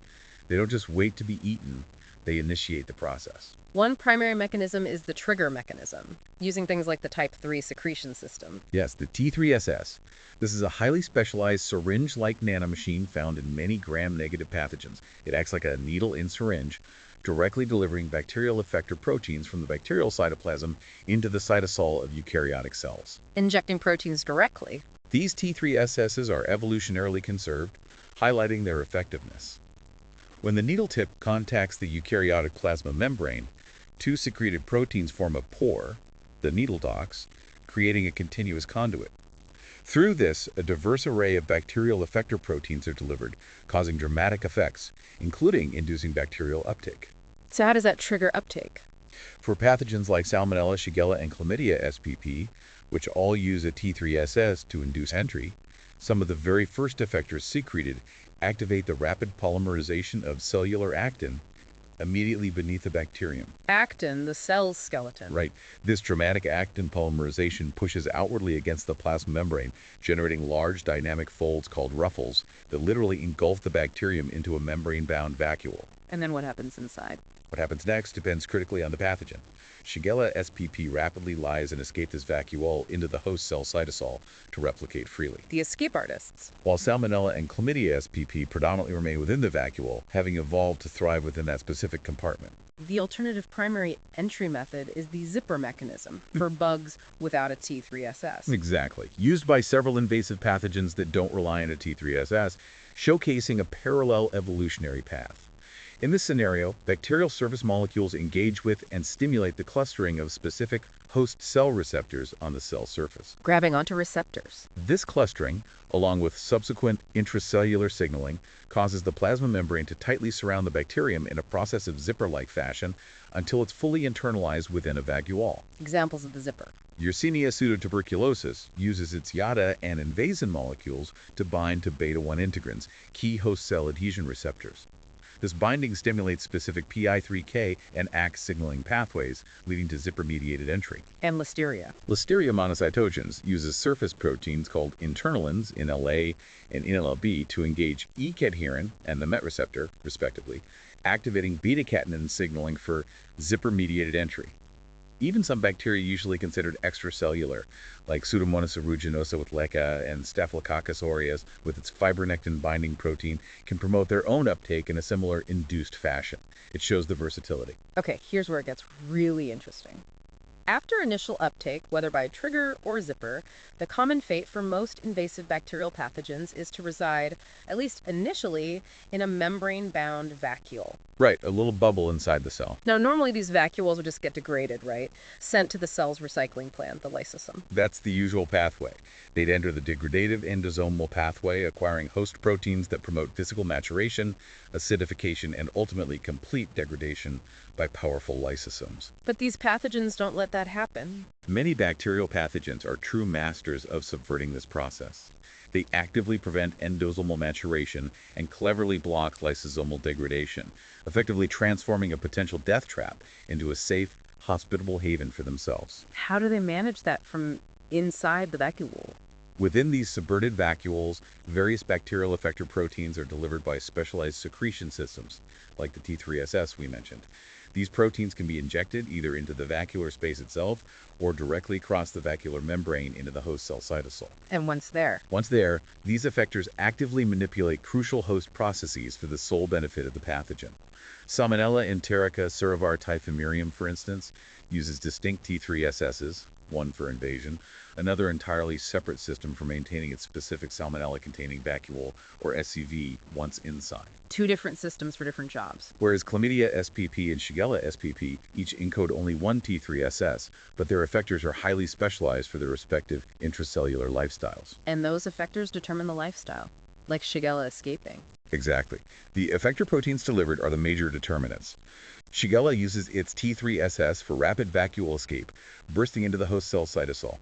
B: They don't just wait to be eaten, they initiate the process.
A: One primary mechanism is the trigger mechanism, using things like the type 3 secretion system.
B: Yes, the T3SS. This is a highly specialized syringe-like nanomachine found in many gram-negative pathogens. It acts like a needle in syringe, directly delivering bacterial effector proteins from the bacterial cytoplasm into the cytosol of eukaryotic cells.
A: Injecting proteins directly.
B: These T3SSs are evolutionarily conserved, highlighting their effectiveness. When the needle tip contacts the eukaryotic plasma membrane, two secreted proteins form a pore, the needle docks, creating a continuous conduit. Through this, a diverse array of bacterial effector proteins are delivered, causing dramatic effects, including inducing bacterial uptake.
A: So how does that trigger uptake?
B: For pathogens like Salmonella, Shigella, and Chlamydia spp, which all use a T3SS to induce entry, some of the very first effectors secreted activate the rapid polymerization of cellular actin immediately beneath the bacterium.
A: Actin, the cell's skeleton.
B: Right. This dramatic actin polymerization pushes outwardly against the plasma membrane, generating large dynamic folds called ruffles that literally engulf the bacterium into a membrane-bound vacuole.
A: And then what happens inside?
B: What happens next depends critically on the pathogen. Shigella spp rapidly lies an escaped vacuole into the host cell cytosol to replicate freely,
A: The escape artists.
B: while Salmonella and Chlamydia spp predominantly remain within the vacuole, having evolved to thrive within that specific compartment.
A: The alternative primary entry method is the zipper mechanism for bugs without a T3SS.
B: Exactly. Used by several invasive pathogens that don't rely on a T3SS, showcasing a parallel evolutionary path. In this scenario, bacterial surface molecules engage with and stimulate the clustering of specific host cell receptors on the cell surface.
A: Grabbing onto receptors.
B: This clustering, along with subsequent intracellular signaling, causes the plasma membrane to tightly surround the bacterium in a process of zipper-like fashion until it's fully internalized within a vacuole.
A: Examples of the zipper.
B: Yersinia pseudotuberculosis uses its YADA and invasin molecules to bind to beta-1 integrins, key host cell adhesion receptors. This binding stimulates specific PI3K and ACT signaling pathways, leading to zipper-mediated entry.
A: And Listeria.
B: Listeria monocytogenes uses surface proteins called internalins, NLA and NLB, to engage E-cadherin and the MET receptor, respectively, activating beta-catenin signaling for zipper-mediated entry. Even some bacteria usually considered extracellular, like Pseudomonas aeruginosa with LECA and Staphylococcus aureus with its fibronectin binding protein, can promote their own uptake in a similar induced fashion. It shows the versatility.
A: Okay, here's where it gets really interesting. After initial uptake, whether by trigger or zipper, the common fate for most invasive bacterial pathogens is to reside, at least initially, in a membrane-bound vacuole.
B: Right, a little bubble inside the cell.
A: Now, normally these vacuoles would just get degraded, right? Sent to the cell's recycling plant, the lysosome.
B: That's the usual pathway. They'd enter the degradative endosomal pathway, acquiring host proteins that promote physical maturation, acidification, and ultimately complete degradation by powerful lysosomes.
A: But these pathogens don't let that happen.
B: Many bacterial pathogens are true masters of subverting this process. They actively prevent endosomal maturation and cleverly block lysosomal degradation, effectively transforming a potential death trap into a safe, hospitable haven for themselves.
A: How do they manage that from inside the vacuole?
B: Within these subverted vacuoles, various bacterial effector proteins are delivered by specialized secretion systems, like the T3SS we mentioned. These proteins can be injected either into the vacuolar space itself or directly across the vacuolar membrane into the host cell cytosol.
A: And once there,
B: these effectors actively manipulate crucial host processes for the sole benefit of the pathogen. Salmonella enterica cerevare typhimurium, for instance, uses distinct T3SSs, one for invasion, another entirely separate system for maintaining its specific salmonella-containing vacuole, or SCV, once inside.
A: two different systems for different jobs.
B: Whereas Chlamydia spp and Shigella spp each encode only one T3SS, but their effectors are highly specialized for their respective intracellular lifestyles.
A: And those effectors determine the lifestyle, like Shigella escaping.
B: Exactly. The effector proteins delivered are the major determinants. Shigella uses its T3SS for rapid vacuole escape, bursting into the host cell cytosol.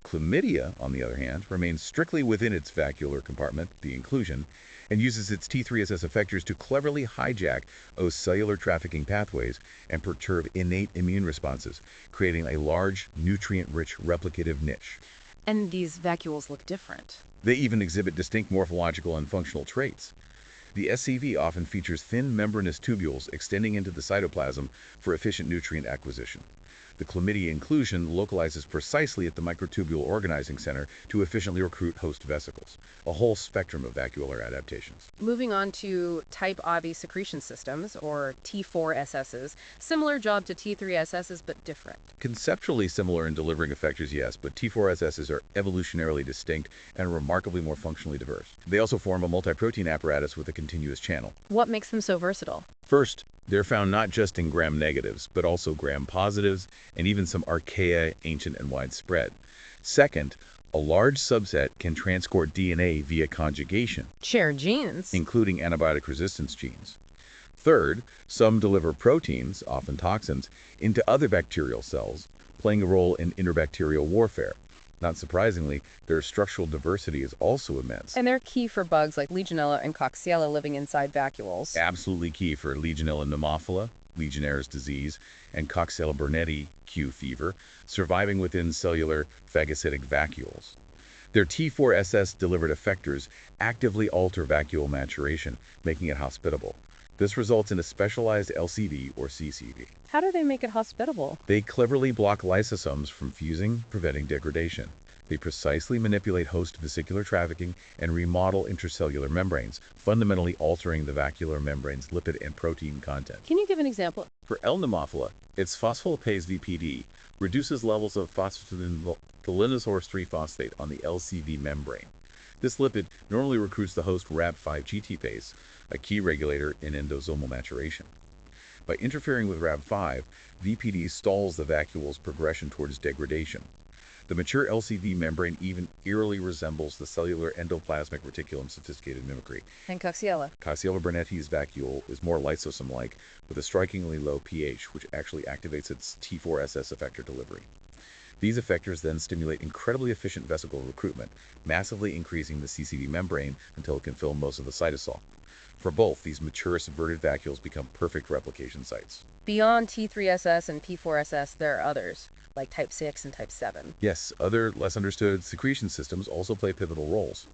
B: Chlamydia, on the other hand, remains strictly within its vacuolar compartment, the inclusion, and uses its T3SS effectors to cleverly hijack those cellular trafficking pathways and perturb innate immune responses, creating a large, nutrient-rich replicative niche.
A: And these vacuoles look different.
B: They even exhibit distinct morphological and functional traits. The SCV often features thin membranous tubules extending into the cytoplasm for efficient nutrient acquisition. The chlamydia inclusion localizes precisely at the microtubule organizing center to efficiently recruit host vesicles, a whole spectrum of vacuolar adaptations.
A: Moving on to type AVI secretion systems, or T4SSs, similar job to T3SSs, but different.
B: Conceptually similar in delivering effectors, yes, but T4SSs are evolutionarily distinct and remarkably more functionally diverse. They also form a multi-protein apparatus with a continuous channel.
A: What makes them so versatile?
B: First, they're found not just in gram-negatives, but also gram-positives, and even some archaea, ancient and widespread. Second, a large subset can transport DNA via conjugation,
A: Share genes.
B: including antibiotic resistance genes. Third, some deliver proteins, often toxins, into other bacterial cells, playing a role in interbacterial warfare. Not surprisingly, their structural diversity is also immense.
A: And they're key for bugs like Legionella and Coxiella living inside vacuoles.
B: Absolutely key for Legionella pneumophila, Legionnaire's disease, and Coxiella burnetii, Q fever, surviving within cellular phagocytic vacuoles. Their T4SS delivered effectors actively alter vacuole maturation, making it hospitable. This results in a specialized LCV or CCV.
A: How do they make it hospitable?
B: They cleverly block lysosomes from fusing, preventing degradation. They precisely manipulate host vesicular trafficking and remodel intracellular membranes, fundamentally altering the vacuolar membrane's lipid and protein content.
A: Can you give an example?
B: For L. nemophila, its phospholipase VPD reduces levels of phosphatidylinosyl 3-phosphate on the LCV membrane. This lipid normally recruits the host Rab5 GTPase, a key regulator in endosomal maturation. By interfering with Rab5, VPD stalls the vacuole's progression towards degradation. The mature LCV membrane even eerily resembles the cellular endoplasmic reticulum sophisticated mimicry.
A: And Coxiella.
B: Coxiella Burnetti's vacuole is more lysosome-like, with a strikingly low pH, which actually activates its T4SS effector delivery. These effectors then stimulate incredibly efficient vesicle recruitment, massively increasing the CCV membrane until it can fill most of the cytosol. For both, these mature subverted vacuoles become perfect replication sites.
A: Beyond T3SS and P4SS, there are others, like type 6 and type 7.
B: Yes, other less understood secretion systems also play pivotal roles.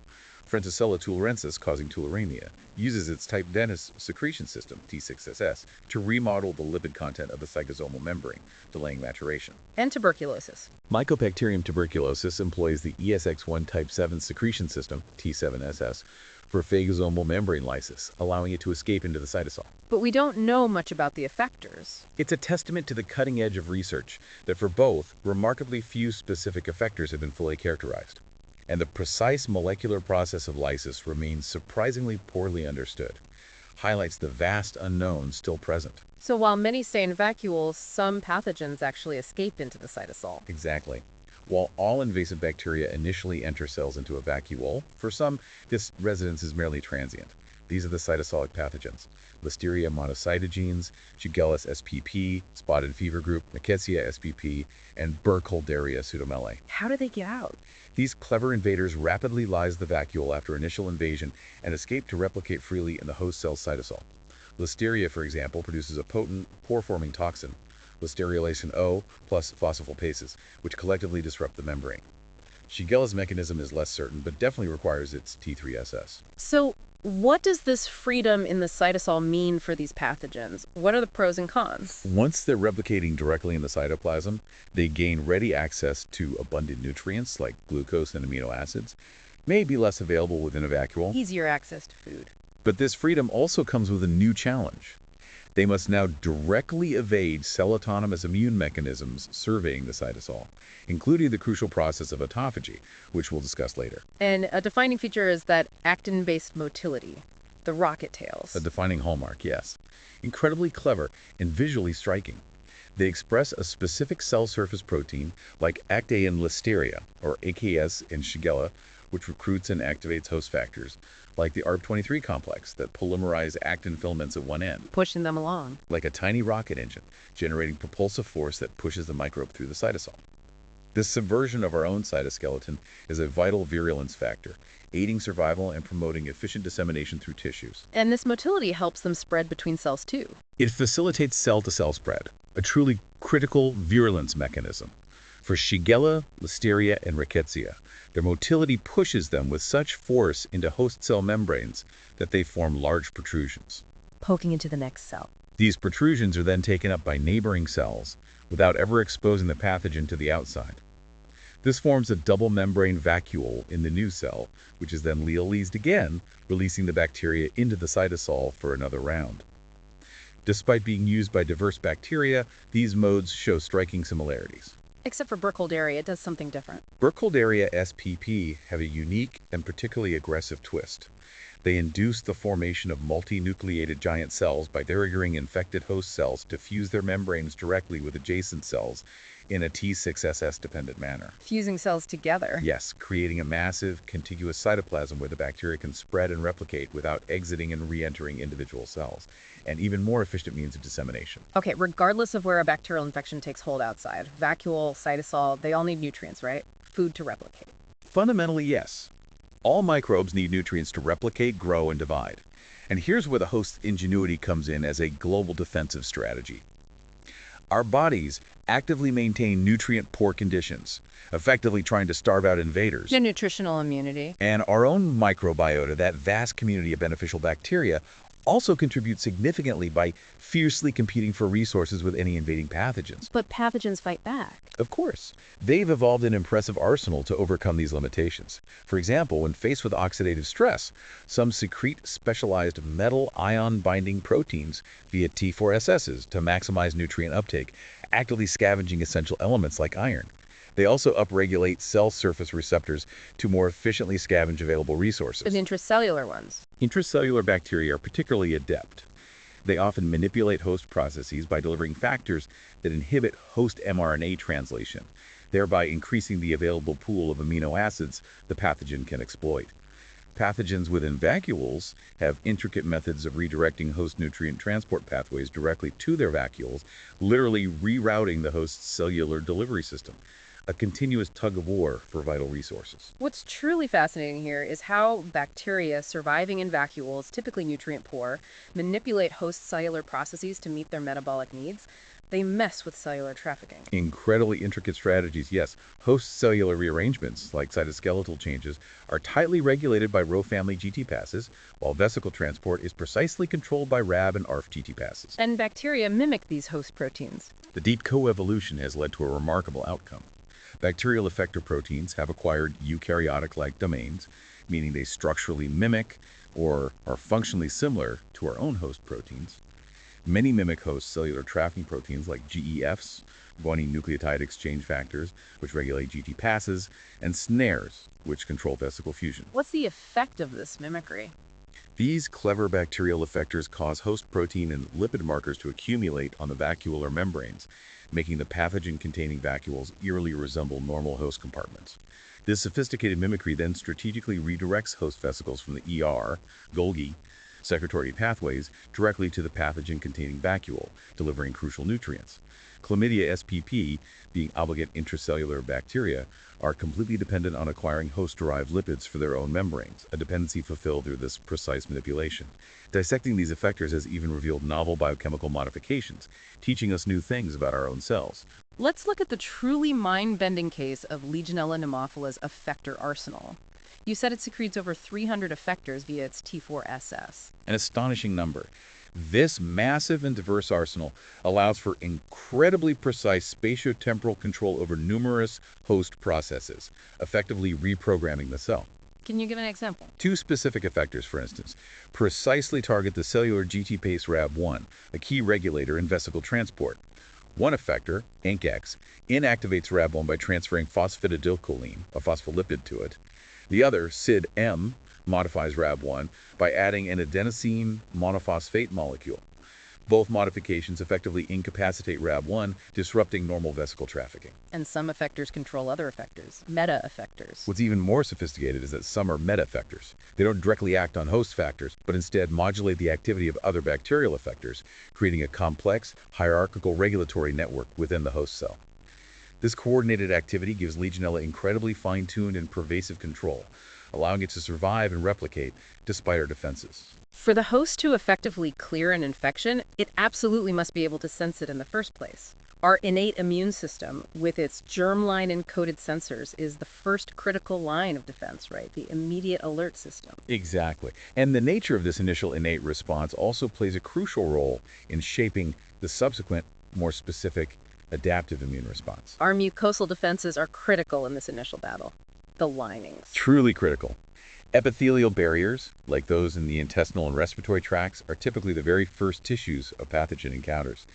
B: Francisella tularensis, causing tularemia, uses its type dense secretion system, T6SS, to remodel the lipid content of the psychosomal membrane, delaying maturation.
A: And tuberculosis.
B: Mycobacterium tuberculosis employs the ESX1 type 7 secretion system, T7SS, for phagosomal membrane lysis, allowing it to escape into the cytosol.
A: But we don't know much about the effectors.
B: It's a testament to the cutting edge of research that for both, remarkably few specific effectors have been fully characterized. And the precise molecular process of lysis remains surprisingly poorly understood, highlights the vast unknowns still present.
A: So while many stay in vacuoles, some pathogens actually escape into the cytosol.
B: Exactly. While all invasive bacteria initially enter cells into a vacuole, for some, this residence is merely transient. These are the cytosolic pathogens: Listeria monocytogenes, Shigella spp, spotted fever group, Rickettsia spp, and Burkholderia pseudomelae.
A: How do they get out?
B: These clever invaders rapidly lyse the vacuole after initial invasion and escape to replicate freely in the host cell's cytosol. Listeria, for example, produces a potent, pore-forming toxin, Listeriolation O plus phospholipases, which collectively disrupt the membrane. Shigella's mechanism is less certain, but definitely requires its T3SS.
A: So what does this freedom in the cytosol mean for these pathogens? What are the pros and cons?
B: Once they're replicating directly in the cytoplasm, they gain ready access to abundant nutrients like glucose and amino acids, may be less available within a vacuole.
A: Easier access to food.
B: But this freedom also comes with a new challenge. They must now directly evade cell-autonomous immune mechanisms surveying the cytosol, including the crucial process of autophagy, which we'll discuss later.
A: And a defining feature is that actin-based motility, the rocket tails.
B: A defining hallmark, yes. Incredibly clever and visually striking. They express a specific cell surface protein like ACTA in Listeria, or AKS in Shigella, which recruits and activates host factors, like the ARP23 complex that polymerize actin filaments at one end.
A: Pushing them along.
B: Like a tiny rocket engine, generating propulsive force that pushes the microbe through the cytosol. This subversion of our own cytoskeleton is a vital virulence factor, aiding survival and promoting efficient dissemination through tissues.
A: And this motility helps them spread between cells too.
B: It facilitates cell-to-cell spread, a truly critical virulence mechanism. For Shigella, Listeria, and Rickettsia, their motility pushes them with such force into host cell membranes that they form large protrusions,
A: poking into the next cell.
B: These protrusions are then taken up by neighboring cells without ever exposing the pathogen to the outside. This forms a double membrane vacuole in the new cell, which is then lealised again, releasing the bacteria into the cytosol for another round. Despite being used by diverse bacteria, these modes show striking similarities.
A: Except for Burkholderia, it does something different.
B: Burkholderia spp have a unique and particularly aggressive twist. They induce the formation of multinucleated giant cells by triggering infected host cells to fuse their membranes directly with adjacent cells in a T6SS-dependent manner.
A: Fusing cells together.
B: Yes, creating a massive, contiguous cytoplasm where the bacteria can spread and replicate without exiting and re-entering individual cells, and even more efficient means of dissemination.
A: Okay, regardless of where a bacterial infection takes hold outside, vacuole, cytosol, they all need nutrients, right? Food to replicate.
B: Fundamentally, yes. All microbes need nutrients to replicate, grow, and divide. And here's where the host's ingenuity comes in as a global defensive strategy. Our bodies actively maintain nutrient-poor conditions, effectively trying to starve out invaders.
A: The nutritional immunity.
B: And our own microbiota, that vast community of beneficial bacteria, also contribute significantly by fiercely competing for resources with any invading pathogens.
A: But pathogens fight back.
B: Of course, they've evolved an impressive arsenal to overcome these limitations. For example, when faced with oxidative stress, some secrete specialized metal ion-binding proteins via T4SSs to maximize nutrient uptake, actively scavenging essential elements like iron. They also upregulate cell surface receptors to more efficiently scavenge available resources.
A: The intracellular ones.
B: Intracellular bacteria are particularly adept. They often manipulate host processes by delivering factors that inhibit host mRNA translation, thereby increasing the available pool of amino acids the pathogen can exploit. Pathogens within vacuoles have intricate methods of redirecting host nutrient transport pathways directly to their vacuoles, literally rerouting the host's cellular delivery system. A continuous tug-of-war for vital resources.
A: What's truly fascinating here is how bacteria surviving in vacuoles, typically nutrient poor, manipulate host cellular processes to meet their metabolic needs. They mess with cellular trafficking.
B: Incredibly intricate strategies, yes. Host cellular rearrangements, like cytoskeletal changes, are tightly regulated by row family GT passes, while vesicle transport is precisely controlled by RAB and ARF GT passes.
A: And bacteria mimic these host proteins.
B: The deep coevolution has led to a remarkable outcome. Bacterial effector proteins have acquired eukaryotic-like domains, meaning they structurally mimic or are functionally similar to our own host proteins. Many mimic host cellular trafficking proteins like GEFs, guanine nucleotide exchange factors, which regulate GT passes, and snares, which control vesicle fusion.
A: What's the effect of this mimicry?
B: These clever bacterial effectors cause host protein and lipid markers to accumulate on the vacuolar membranes, making the pathogen-containing vacuoles eerily resemble normal host compartments. This sophisticated mimicry then strategically redirects host vesicles from the ER, Golgi, secretory pathways directly to the pathogen-containing vacuole, delivering crucial nutrients. Chlamydia spp, being obligate intracellular bacteria, are completely dependent on acquiring host-derived lipids for their own membranes, a dependency fulfilled through this precise manipulation. Dissecting these effectors has even revealed novel biochemical modifications, teaching us new things about our own cells.
A: Let's look at the truly mind-bending case of Legionella pneumophila's effector arsenal. You said it secretes over 300 effectors via its T4SS.
B: An astonishing number. This massive and diverse arsenal allows for incredibly precise spatiotemporal control over numerous host processes, effectively reprogramming the cell.
A: Can you give an example?
B: Two specific effectors, for instance, precisely target the cellular GT-PACE RAB1, a key regulator in vesicle transport. One effector, INCX, inactivates RAB1 by transferring phosphatidylcholine, a phospholipid, to it. The other, SID-M, modifies RAB1 by adding an adenosine monophosphate molecule. Both modifications effectively incapacitate RAB1, disrupting normal vesicle trafficking.
A: And some effectors control other effectors, meta-effectors.
B: What's even more sophisticated is that some are meta-effectors. They don't directly act on host factors, but instead modulate the activity of other bacterial effectors, creating a complex, hierarchical regulatory network within the host cell. This coordinated activity gives Legionella incredibly fine-tuned and pervasive control, allowing it to survive and replicate despite our defenses.
A: For the host to effectively clear an infection, it absolutely must be able to sense it in the first place. Our innate immune system, with its germline-encoded sensors, is the first critical line of defense, right? The immediate alert system.
B: Exactly. And the nature of this initial innate response also plays a crucial role in shaping the subsequent, more specific, adaptive immune response.
A: Our mucosal defenses are critical in this initial battle. The linings.
B: Truly critical. Epithelial barriers, like those in the intestinal and respiratory tracts, are typically the very first tissues a pathogen encounters.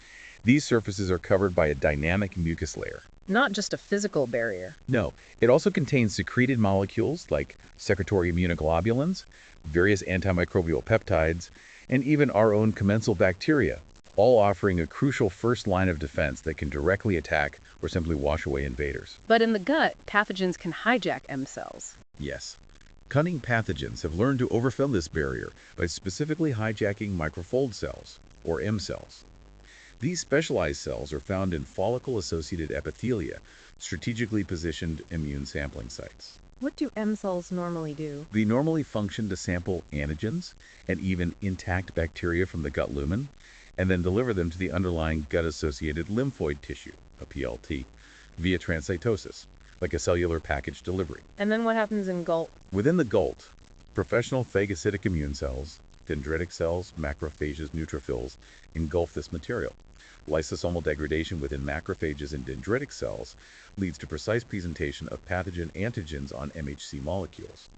B: These surfaces are covered by a dynamic mucus layer.
A: Not just a physical barrier.
B: No, it also contains secreted molecules like secretory immunoglobulins, various antimicrobial peptides, and even our own commensal bacteria, all offering a crucial first line of defense that can directly attack or simply wash away invaders.
A: But in the gut, pathogens can hijack M cells.
B: Yes. Cunning pathogens have learned to overfill this barrier by specifically hijacking microfold cells, or M cells. These specialized cells are found in follicle-associated epithelia, strategically positioned immune sampling sites.
A: What do M cells normally do?
B: They normally function to sample antigens and even intact bacteria from the gut lumen, and then deliver them to the underlying gut-associated lymphoid tissue, a PLT, via transcytosis, like a cellular package delivery.
A: And then what happens in GALT?
B: Within the GALT, professional phagocytic immune cells, Dendritic cells, macrophages, neutrophils engulf this material. Lysosomal degradation within macrophages and dendritic cells leads to precise presentation of pathogen antigens on MHC molecules.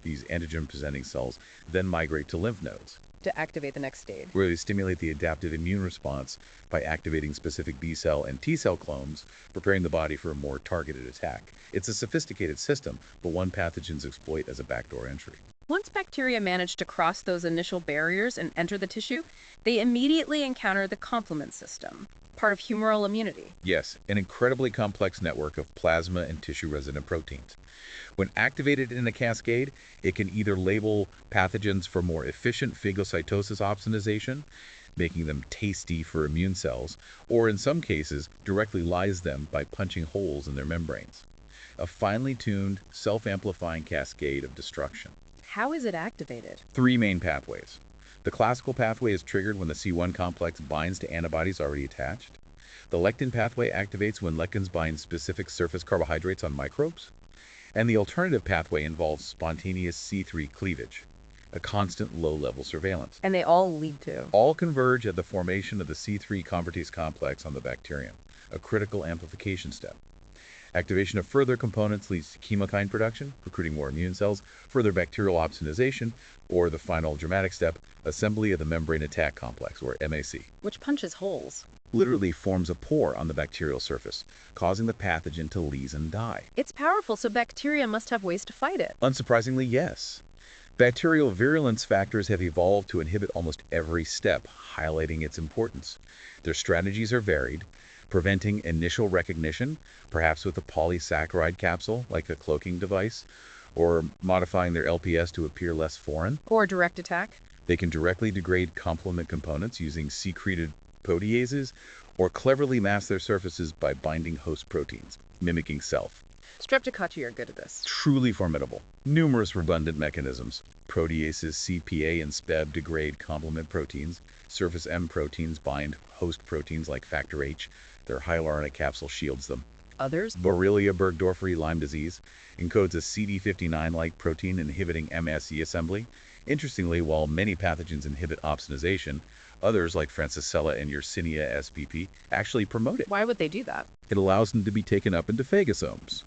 B: These antigen-presenting cells then migrate to lymph nodes,
A: To activate the next stage.
B: where they stimulate the adaptive immune response by activating specific B cell and T cell clones, preparing the body for a more targeted attack. It's a sophisticated system, but one pathogens exploit as a backdoor entry.
A: Once bacteria manage to cross those initial barriers and enter the tissue, they immediately encounter the complement system, part of humoral immunity.
B: Yes, an incredibly complex network of plasma and tissue-resident proteins. When activated in a cascade, it can either label pathogens for more efficient phagocytosis opsonization, making them tasty for immune cells, or in some cases, directly lyse them by punching holes in their membranes. A finely tuned, self-amplifying cascade of destruction.
A: How is it activated?
B: Three main pathways. The classical pathway is triggered when the C1 complex binds to antibodies already attached. The lectin pathway activates when lectins bind specific surface carbohydrates on microbes. And the alternative pathway involves spontaneous C3 cleavage, a constant low-level surveillance.
A: And they all lead to.
B: All converge at the formation of the C3 convertase complex on the bacterium, a critical amplification step. Activation of further components leads to chemokine production, recruiting more immune cells, further bacterial opsonization, or the final dramatic step, assembly of the membrane attack complex, or MAC.
A: Which punches holes.
B: Literally forms a pore on the bacterial surface, causing the pathogen to lease and die.
A: It's powerful, so bacteria must have ways to fight it.
B: Unsurprisingly, yes. Bacterial virulence factors have evolved to inhibit almost every step, highlighting its importance. Their strategies are varied, preventing initial recognition, perhaps with a polysaccharide capsule, like a cloaking device, or modifying their LPS to appear less foreign.
A: Or direct attack.
B: They can directly degrade complement components using secreted proteases, or cleverly mask their surfaces by binding host proteins, mimicking self.
A: Streptococci are good at this.
B: Truly formidable. Numerous redundant mechanisms. Proteases CPA and SPEB degrade complement proteins. Surface M proteins bind host proteins like factor H. Their hyaluronic capsule shields them.
A: Others?
B: Borrelia burgdorferi Lyme disease encodes a CD59-like protein inhibiting MSC assembly. Interestingly, while many pathogens inhibit opsonization, others like Francisella and Yersinia spp actually promote it.
A: Why would they do that?
B: It allows them to be taken up into phagosomes.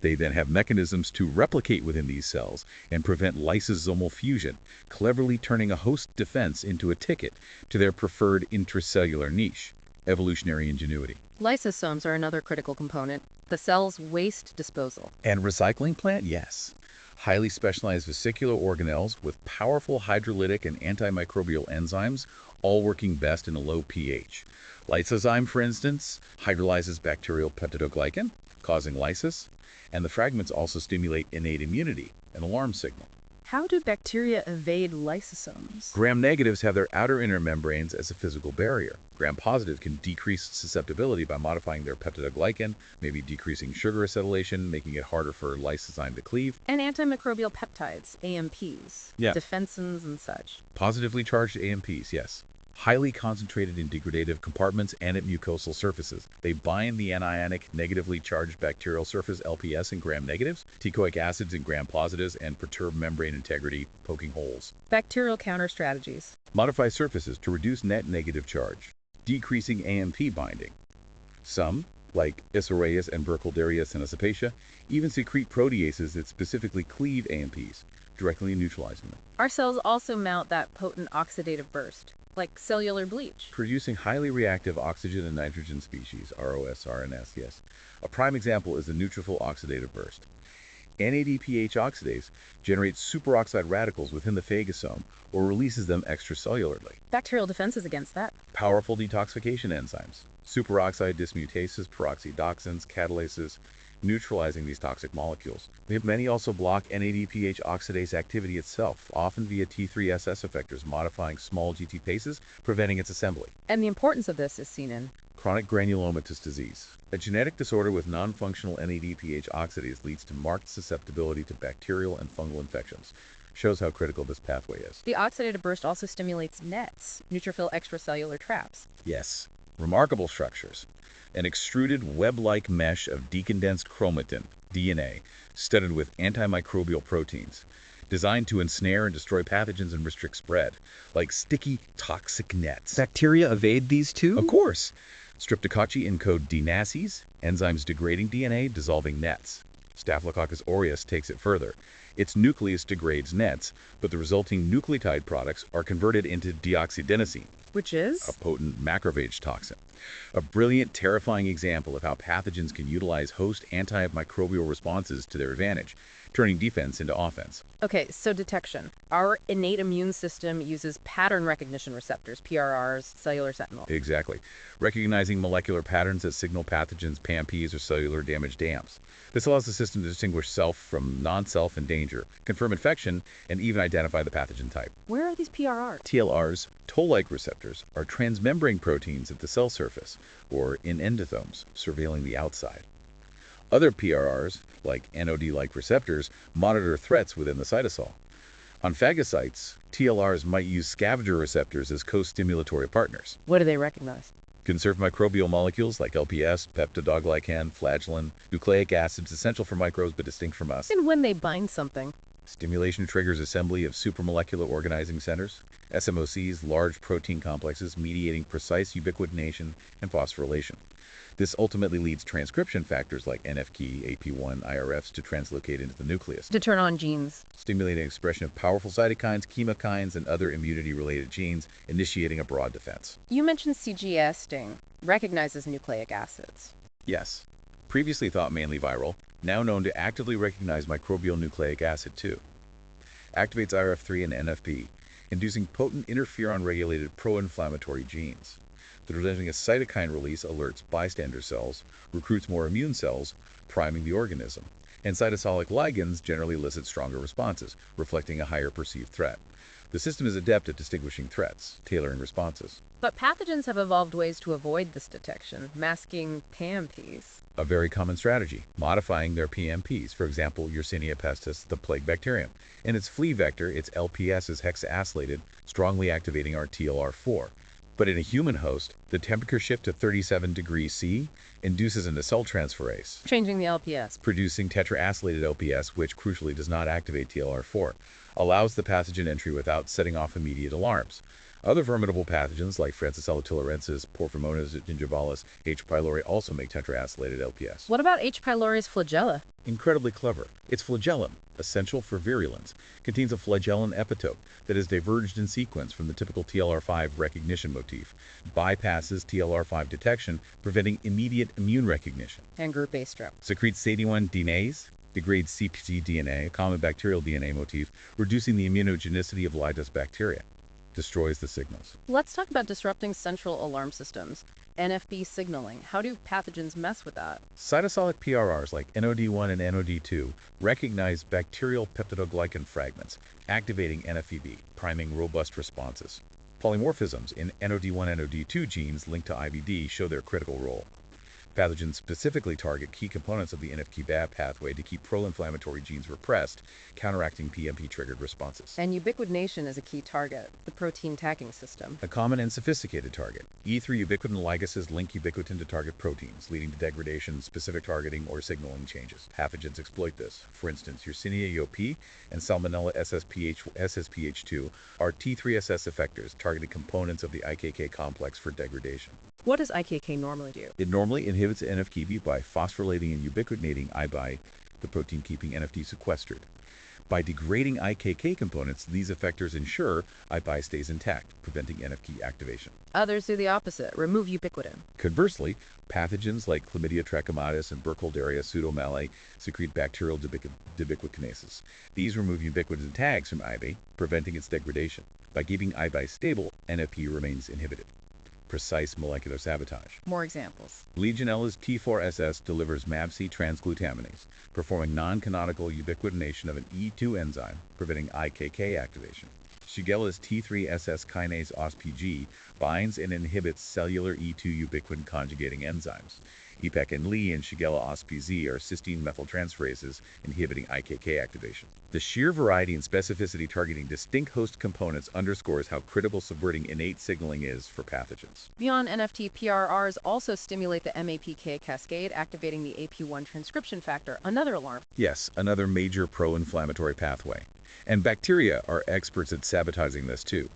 B: They then have mechanisms to replicate within these cells and prevent lysosomal fusion, cleverly turning a host defense into a ticket to their preferred intracellular niche. Evolutionary ingenuity.
A: Lysosomes are another critical component. The cell's waste disposal.
B: And recycling plant? Yes. Highly specialized vesicular organelles with powerful hydrolytic and antimicrobial enzymes, all working best in a low pH. Lysozyme, for instance, hydrolyzes bacterial peptidoglycan, causing lysis, and the fragments also stimulate innate immunity, an alarm signal.
A: How do bacteria evade lysosomes?
B: Gram-negatives have their outer inner membranes as a physical barrier. Gram-positive can decrease susceptibility by modifying their peptidoglycan, maybe decreasing sugar acetylation, making it harder for lysozyme to cleave.
A: And antimicrobial peptides, AMPs,
B: Yeah.
A: defensins and such.
B: Positively charged AMPs, yes. Highly concentrated in degradative compartments and at mucosal surfaces. They bind the anionic negatively charged bacterial surface LPS in gram-negatives, teichoic acids in gram-positives, and perturb membrane integrity, poking holes.
A: Bacterial counter strategies.
B: Modify surfaces to reduce net negative charge, decreasing AMP binding. Some, like Isaureus and Burkholderia senescipacea, even secrete proteases that specifically cleave AMPs, directly neutralizing them.
A: Our cells also mount that potent oxidative burst, like cellular bleach.
B: Producing highly reactive oxygen and nitrogen species, ROS, RNS, yes. A prime example is the neutrophil oxidative burst. NADPH oxidase generates superoxide radicals within the phagosome or releases them extracellularly.
A: Bacterial defenses against that.
B: Powerful detoxification enzymes, superoxide dismutases, peroxidoxins, catalases, neutralizing these toxic molecules. Many also block NADPH oxidase activity itself, often via T3SS effectors modifying small GTpases, preventing its assembly.
A: And the importance of this is seen in
B: Chronic granulomatous disease. A genetic disorder with non-functional NADPH oxidase leads to marked susceptibility to bacterial and fungal infections. Shows how critical this pathway is.
A: the oxidative burst also stimulates nets, neutrophil extracellular traps.
B: Yes, remarkable structures. An extruded web-like mesh of decondensed chromatin, DNA, studded with antimicrobial proteins. designed to ensnare and destroy pathogens and restrict spread, like sticky, toxic nets.
C: Bacteria evade these too?
B: Of course. Streptococci encode DNases, enzymes degrading DNA, dissolving nets. Staphylococcus aureus takes it further. Its nucleus degrades nets, but the resulting nucleotide products are converted into deoxydenosine,
A: Which is?
B: a potent macrophage toxin. A brilliant, terrifying example of how pathogens can utilize host antimicrobial responses to their advantage, turning defense into offense.
A: Okay, so detection. Our innate immune system uses pattern recognition receptors, PRRs, cellular sentinel.
B: Exactly. Recognizing molecular patterns that signal pathogens, PAMPs, or cellular damage dams. This allows the system to distinguish self from non-self and danger, confirm infection, and even identify the pathogen type.
A: Where are these PRRs?
B: TLRs, toll-like receptors, are transmembrane proteins at the cell surface, or in endotherms, surveilling the outside. Other PRRs, like NOD-like receptors, monitor threats within the cytosol. On phagocytes, TLRs might use scavenger receptors as co-stimulatory partners.
A: What do they recognize?
B: Conserve microbial molecules like LPS, peptidoglycan, flagellin, nucleic acids essential for microbes but distinct from us.
A: And when they bind something.
B: Stimulation triggers assembly of supramolecular organizing centers, SMOCs, large protein complexes mediating precise ubiquitination and phosphorylation. This ultimately leads transcription factors like NFK, AP1, IRFs to translocate into the nucleus,
A: To turn on genes.
B: stimulating expression of powerful cytokines, chemokines, and other immunity-related genes, initiating a broad defense.
A: You mentioned CGS sting. Recognizes nucleic acids.
B: Yes, previously thought mainly viral, now known to actively recognize microbial nucleic acid too. Activates IRF3 and NFP, inducing potent interferon-regulated pro-inflammatory genes. Presenting a cytokine release alerts bystander cells, recruits more immune cells, priming the organism. And cytosolic ligands generally elicit stronger responses, reflecting a higher perceived threat. The system is adept at distinguishing threats, tailoring responses.
A: But pathogens have evolved ways to avoid this detection, masking PAMPs.
B: A very common strategy, modifying their PMPs, for example, Yersinia pestis, the plague bacterium. In its flea vector, its LPS is hexaacylated, strongly activating our TLR4. But in a human host, the temperature shift to 37 degrees C induces an acetyltransferase,
A: Changing the LPS.
B: producing tetraacylated LPS, which crucially does not activate TLR4, allows the pathogen entry without setting off immediate alarms. Other formidable pathogens like Francisella tularensis, Porphyromonas gingivalis, H. pylori also make tetraacylated LPS.
A: What about H. pylori's flagella?
B: Incredibly clever. Its flagellum, essential for virulence, contains a flagellin epitope that is diverged in sequence from the typical TLR5 recognition motif, bypasses TLR5 detection, preventing immediate immune recognition.
A: And group A strep.
B: Secretes SADI1 DNase, degrades cpg-DNA, a common bacterial DNA motif, reducing the immunogenicity of Lidus bacteria. Destroys the signals.
A: Let's talk about disrupting central alarm systems. NFB signaling. How do pathogens mess with that?
B: Cytosolic PRRs like NOD1 and NOD2 recognize bacterial peptidoglycan fragments, activating NFEB, priming robust responses. Polymorphisms in NOD1-NOD2 genes linked to IBD show their critical role. Pathogens specifically target key components of the NFK-BAB pathway to keep pro-inflammatory genes repressed, counteracting PMP-triggered responses.
A: And ubiquitination is a key target, the protein tagging system.
B: A common and sophisticated target. E3 ubiquitin ligases link ubiquitin to target proteins, leading to degradation, specific targeting, or signaling changes. Pathogens exploit this. For instance, Yersinia eop and Salmonella SSPH2 are T3SS effectors targeting components of the IKK complex for degradation.
A: What does IKK normally do?
B: It normally inhibits NFKB by phosphorylating and ubiquitinating IBI, the protein keeping NFT sequestered. By degrading IKK components, these effectors ensure IBI stays intact, preventing NFK activation.
A: Others do the opposite, remove ubiquitin.
B: Conversely, pathogens like Chlamydia trachomatis and Burkholderia pseudomallei secrete bacterial ubiquitinases. These remove ubiquitin tags from IBI, preventing its degradation. By keeping IBI stable, NFP remains inhibited. Precise molecular sabotage.
A: More examples.
B: Legionella's T4SS delivers MABC transglutaminase, performing non-canonical ubiquitination of an E2 enzyme, preventing IKK activation. Shigella's T3SS kinase OSPG binds and inhibits cellular E2 ubiquitin conjugating enzymes. EPEC and Li and Shigella OSPZ are cysteine methyltransferases inhibiting IKK activation. The sheer variety and specificity targeting distinct host components underscores how critical subverting innate signaling is for pathogens.
A: Beyond NFT, PRRs also stimulate the MAPK cascade, activating the AP1 transcription factor, another alarm.
B: Yes, another major pro-inflammatory pathway. And bacteria are experts at sabotaging this too.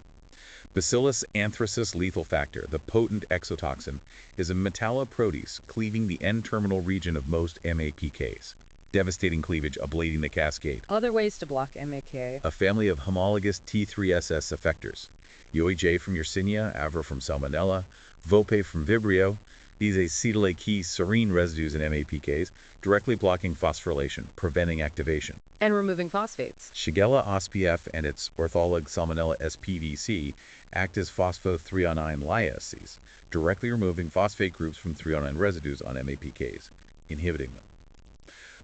B: Bacillus anthracis lethal factor, the potent exotoxin, is a metalloprotease cleaving the N-terminal region of most MAPKs. Devastating cleavage ablating the cascade.
A: Other ways to block MAK.
B: A family of homologous T3SS effectors. UAJ from Yersinia, Avra from Salmonella, Vope from Vibrio. These acetyl-key serine residues in MAPKs, directly blocking phosphorylation, preventing activation.
A: And removing phosphates.
B: Shigella ospf and its ortholog Salmonella SPVC act as phospho-309 lyases, directly removing phosphate groups from 309 residues on MAPKs, inhibiting them.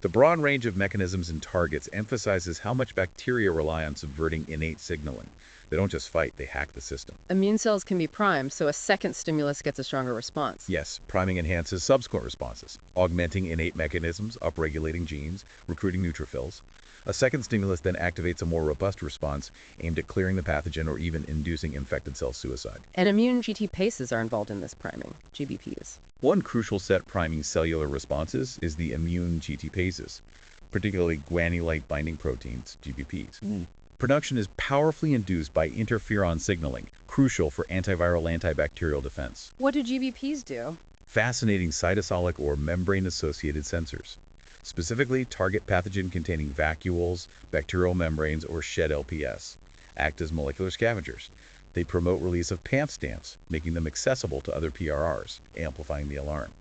B: The broad range of mechanisms and targets emphasizes how much bacteria rely on subverting innate signaling. They don't just fight, they hack the system.
A: Immune cells can be primed, so a second stimulus gets a stronger response.
B: Yes, priming enhances subsequent responses, augmenting innate mechanisms, upregulating genes, recruiting neutrophils. A second stimulus then activates a more robust response aimed at clearing the pathogen or even inducing infected cell suicide.
A: And immune GTpases are involved in this priming, GBPs.
B: One crucial set priming cellular responses is the immune GTpases, particularly guanylate binding proteins, GBPs. Production is powerfully induced by interferon signaling, crucial for antiviral antibacterial defense.
A: What do GBPs do?
B: Fascinating cytosolic or membrane-associated sensors. Specifically, target pathogen-containing vacuoles, bacterial membranes, or shed LPS. Act as molecular scavengers. They promote release of PAMP stamps, making them accessible to other PRRs, amplifying the alarm.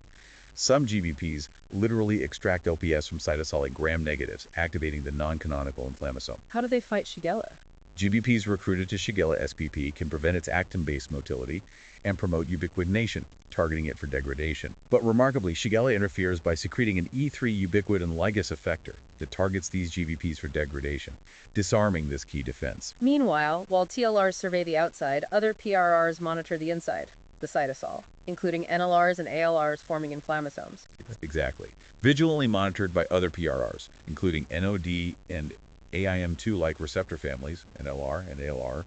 B: Some GBPs literally extract LPS from cytosolic gram-negatives, activating the non-canonical inflammasome.
A: How do they fight Shigella?
B: GBPs recruited to Shigella SPP can prevent its actin-based motility and promote ubiquitination, targeting it for degradation. But remarkably, Shigella interferes by secreting an E3 ubiquitin ligase effector that targets these GBPs for degradation, disarming this key defense.
A: Meanwhile, while TLRs survey the outside, other PRRs monitor the inside, the cytosol, including NLRs and ALRs forming inflammasomes.
B: Exactly. Vigilantly monitored by other PRRs, including NOD and AIM2-like receptor families, NLR and ALR.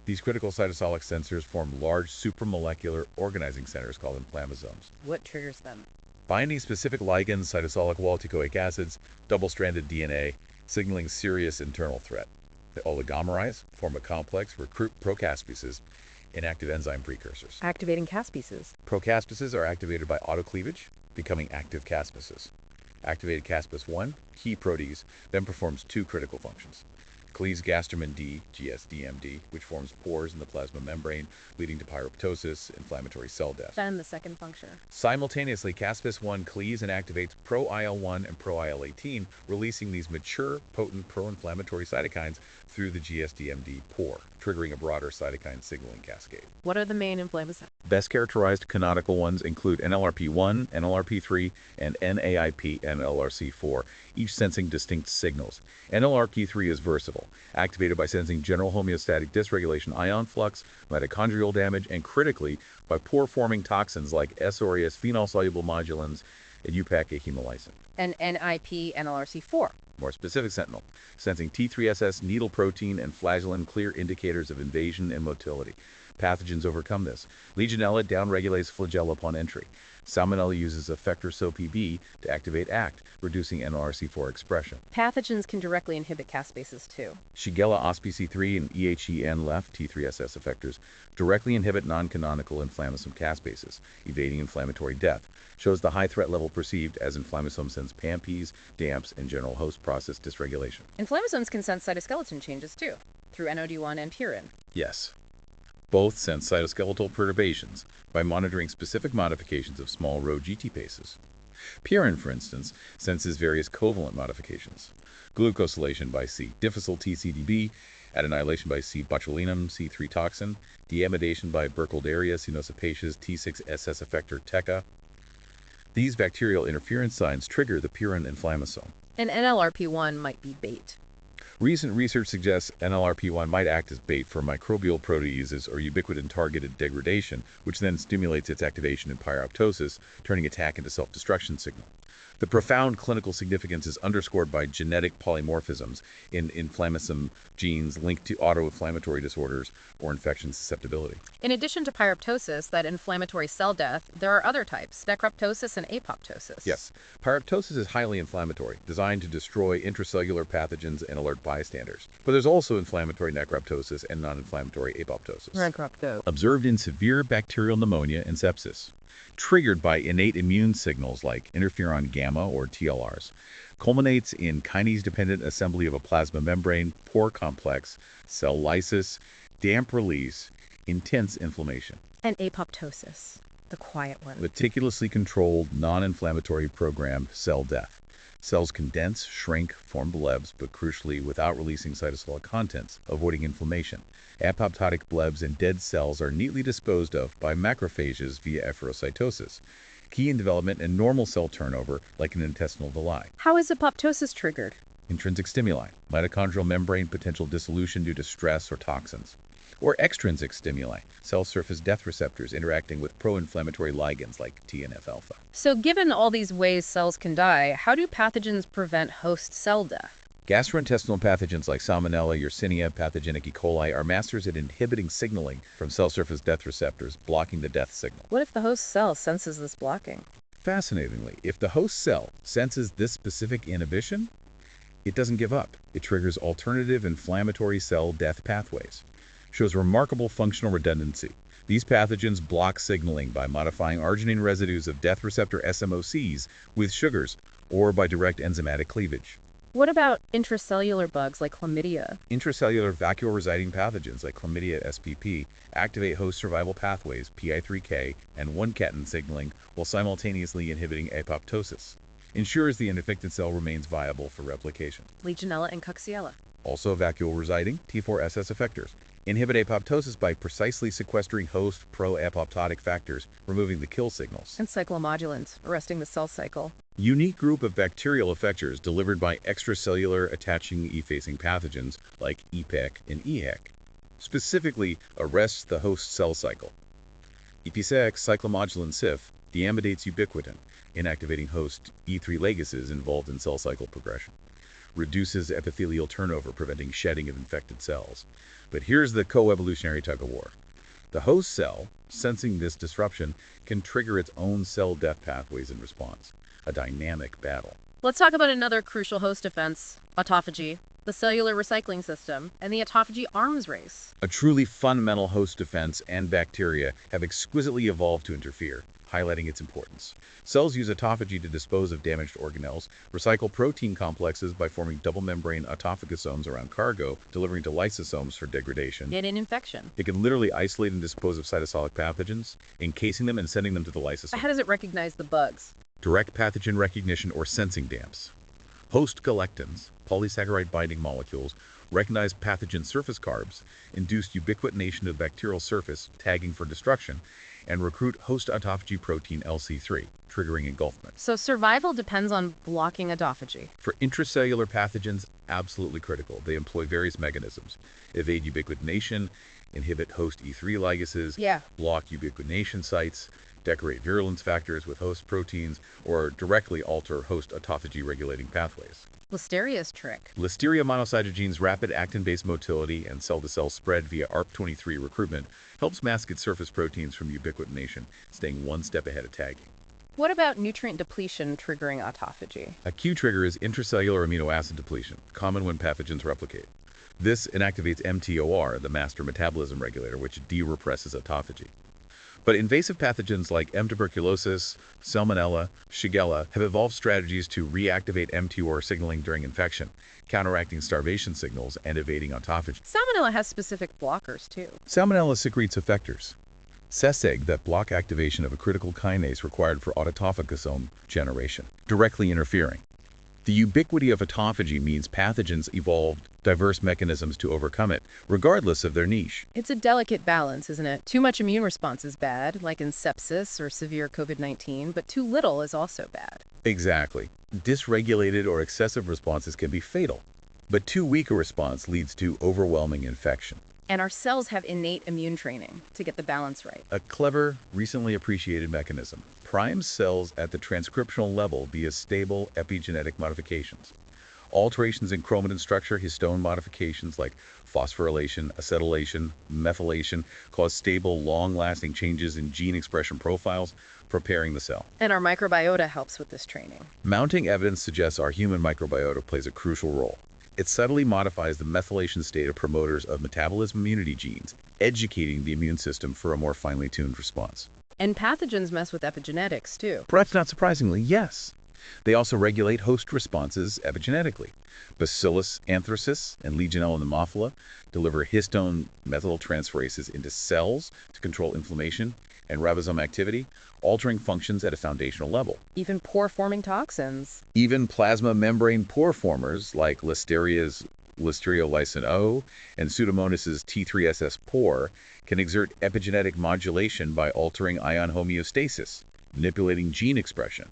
B: These critical cytosolic sensors form large supramolecular organizing centers called inflammasomes.
A: What triggers them?
B: Binding specific ligands, cytosolic wall teichoic acids, double-stranded DNA, signaling serious internal threat. They oligomerize, form a complex, recruit procaspases, inactive enzyme precursors.
A: Activating caspases.
B: Procaspases are activated by autocleavage, becoming active caspases. Activated caspase 1, key protease, then performs two critical functions. Cleaves gastromin D, GSDMD, which forms pores in the plasma membrane, leading to pyroptosis, inflammatory cell death.
A: Then the second function.
B: Simultaneously, caspase 1 cleaves and activates pro-IL-1 and pro-IL-18, releasing these mature, potent pro-inflammatory cytokines through the GSDMD pore, triggering a broader cytokine signaling cascade.
A: What are the main inflammasomes?
B: Best characterized canonical ones include NLRP1, NLRP3, and NAIP and LRC4, each sensing distinct signals. NLRP3 is versatile, activated by sensing general homeostatic dysregulation ion flux, mitochondrial damage, and critically, by pore-forming toxins like S. aureus phenol-soluble modulins and UPAC hemolysin.
A: And NIP NLRC4.
B: More specific sentinel, sensing T3SS needle protein and flagellin, clear indicators of invasion and motility. Pathogens overcome this. Legionella downregulates flagella upon entry. Salmonella uses effector SOPB to activate ACT, reducing NLRC4 expression.
A: Pathogens can directly inhibit caspases too.
B: Shigella OSPC3 and EHEN left T3SS effectors directly inhibit non-canonical inflammasome caspases, evading inflammatory death. Shows the high threat level perceived as inflammasome sense PAMPs, DAMPs, and general host process dysregulation.
A: Inflammasomes can sense cytoskeleton changes too, through NOD1 and purine.
B: Yes. Both sense cytoskeletal perturbations by monitoring specific modifications of small rho GTpases. Purine, for instance, senses various covalent modifications. Glucosylation by C. difficile TCDB, adenylation by C. botulinum C3 toxin, deamidation by Burkholderia cenocepacious T6SS effector TECA. These bacterial interference signs trigger the purine inflammasome.
A: And NLRP1 might be bait.
B: Recent research suggests NLRP1 might act as bait for microbial proteases or ubiquitin-targeted degradation, which then stimulates its activation in pyroptosis, turning attack into self-destruction signal. The profound clinical significance is underscored by genetic polymorphisms in inflammasome genes linked to autoinflammatory disorders or infection susceptibility.
A: In addition to pyroptosis, that inflammatory cell death, there are other types, necroptosis and apoptosis.
B: Yes, pyroptosis is highly inflammatory, designed to destroy intracellular pathogens and alert bystanders. But there's also inflammatory necroptosis and non-inflammatory apoptosis.
A: Necropto.
B: Observed in severe bacterial pneumonia and sepsis, triggered by innate immune signals like interferon gamma or TLRs, culminates in kinase-dependent assembly of a plasma membrane, pore complex, cell lysis, damp release, intense inflammation.
A: And apoptosis, the quiet one.
B: Meticulously controlled, non-inflammatory programmed cell death. Cells condense, shrink, form blebs, but crucially without releasing cytosolic contents, avoiding inflammation. Apoptotic blebs and dead cells are neatly disposed of by macrophages via efferocytosis, key in development and normal cell turnover like an intestinal villi.
A: How is apoptosis triggered?
B: Intrinsic stimuli, mitochondrial membrane potential dissolution due to stress or toxins. Or extrinsic stimuli, cell surface death receptors interacting with pro-inflammatory ligands like TNF-alpha.
A: So given all these ways cells can die, how do pathogens prevent host cell death?
B: Gastrointestinal pathogens like Salmonella, Yersinia, pathogenic E. coli are masters at inhibiting signaling from cell surface death receptors, blocking the death signal.
A: What if the host cell senses this blocking?
B: Fascinatingly, if the host cell senses this specific inhibition, it doesn't give up. It triggers alternative inflammatory cell death pathways. Shows remarkable functional redundancy. These pathogens block signaling by modifying arginine residues of death receptor SMOCs with sugars or by direct enzymatic cleavage.
A: What about intracellular bugs like chlamydia?
B: Intracellular vacuole-residing pathogens like chlamydia spp activate host survival pathways PI3K and 1-catenin signaling while simultaneously inhibiting apoptosis. Ensures the infected cell remains viable for replication.
A: Legionella and Coxiella.
B: Also vacuole-residing T4SS effectors inhibit apoptosis by precisely sequestering host pro-apoptotic factors, removing the kill signals.
A: And cyclomodulants, arresting the cell cycle.
B: Unique group of bacterial effectors delivered by extracellular attaching effacing pathogens like EPEC and EHEC. Specifically, arrests the host cell cycle. EP6 cyclomodulin CIF deamidates ubiquitin, inactivating host E3 ligases involved in cell cycle progression. Reduces epithelial turnover, preventing shedding of infected cells. But here's the coevolutionary tug-of-war. The host cell, sensing this disruption, can trigger its own cell death pathways in response. A dynamic battle.
A: Let's talk about another crucial host defense, autophagy, the cellular recycling system, and the autophagy arms race.
B: A truly fundamental host defense and bacteria have exquisitely evolved to interfere, highlighting its importance. Cells use autophagy to dispose of damaged organelles, recycle protein complexes by forming double-membrane autophagosomes around cargo, delivering to lysosomes for degradation.
A: And in infection.
B: It can literally isolate and dispose of cytosolic pathogens, encasing them and sending them to the lysosome.
A: How does it recognize the bugs?
B: Direct pathogen recognition or sensing damps. Host galectins, polysaccharide binding molecules, recognize pathogen surface carbs, induce ubiquitination of the bacterial surface, tagging for destruction, and recruit host autophagy protein LC3, triggering engulfment.
A: So survival depends on blocking autophagy.
B: For intracellular pathogens, absolutely critical. They employ various mechanisms. Evade ubiquitination, inhibit host E3 ligases, block ubiquitination sites, decorate virulence factors with host proteins, or directly alter host autophagy regulating pathways.
A: Listeria's trick.
B: Listeria monocytogene's rapid actin-based motility and cell-to-cell spread via ARP23 recruitment helps mask its surface proteins from ubiquitination, staying one step ahead of tagging.
A: What about nutrient depletion triggering autophagy?
B: A key trigger is intracellular amino acid depletion, common when pathogens replicate. This inactivates mTOR, the master metabolism regulator, which de-represses autophagy. But invasive pathogens like M. tuberculosis, Salmonella, Shigella have evolved strategies to reactivate mTOR signaling during infection, counteracting starvation signals and evading autophagy.
A: Salmonella has specific blockers, too.
B: Salmonella secretes effectors, SESEG, that block activation of a critical kinase required for autotophagosome generation, directly interfering. The ubiquity of autophagy means pathogens evolved diverse mechanisms to overcome it, regardless of their niche.
A: It's a delicate balance, isn't it? Too much immune response is bad, like in sepsis or severe COVID-19, but too little is also bad.
B: Exactly. Dysregulated or excessive responses can be fatal, but too weak a response leads to overwhelming infection.
A: And our cells have innate immune training to get the balance right.
B: A clever, recently appreciated mechanism primes cells at the transcriptional level via stable epigenetic modifications. Alterations in chromatin structure, histone modifications like phosphorylation, acetylation, methylation cause stable, long-lasting changes in gene expression profiles, preparing the cell.
A: And our microbiota helps with this training.
B: Mounting evidence suggests our human microbiota plays a crucial role. It subtly modifies the methylation state of promoters of metabolism immunity genes, educating the immune system for a more finely tuned response.
A: And pathogens mess with epigenetics, too.
B: Perhaps not surprisingly, yes. They also regulate host responses epigenetically. Bacillus anthracis and Legionella pneumophila deliver histone methyltransferases into cells to control inflammation and ribosome activity, altering functions at a foundational level.
A: Even pore-forming toxins.
B: Even plasma membrane pore formers like Listeria's Listeriolysin O and Pseudomonas's T3SS pore can exert epigenetic modulation by altering ion homeostasis, manipulating gene expression,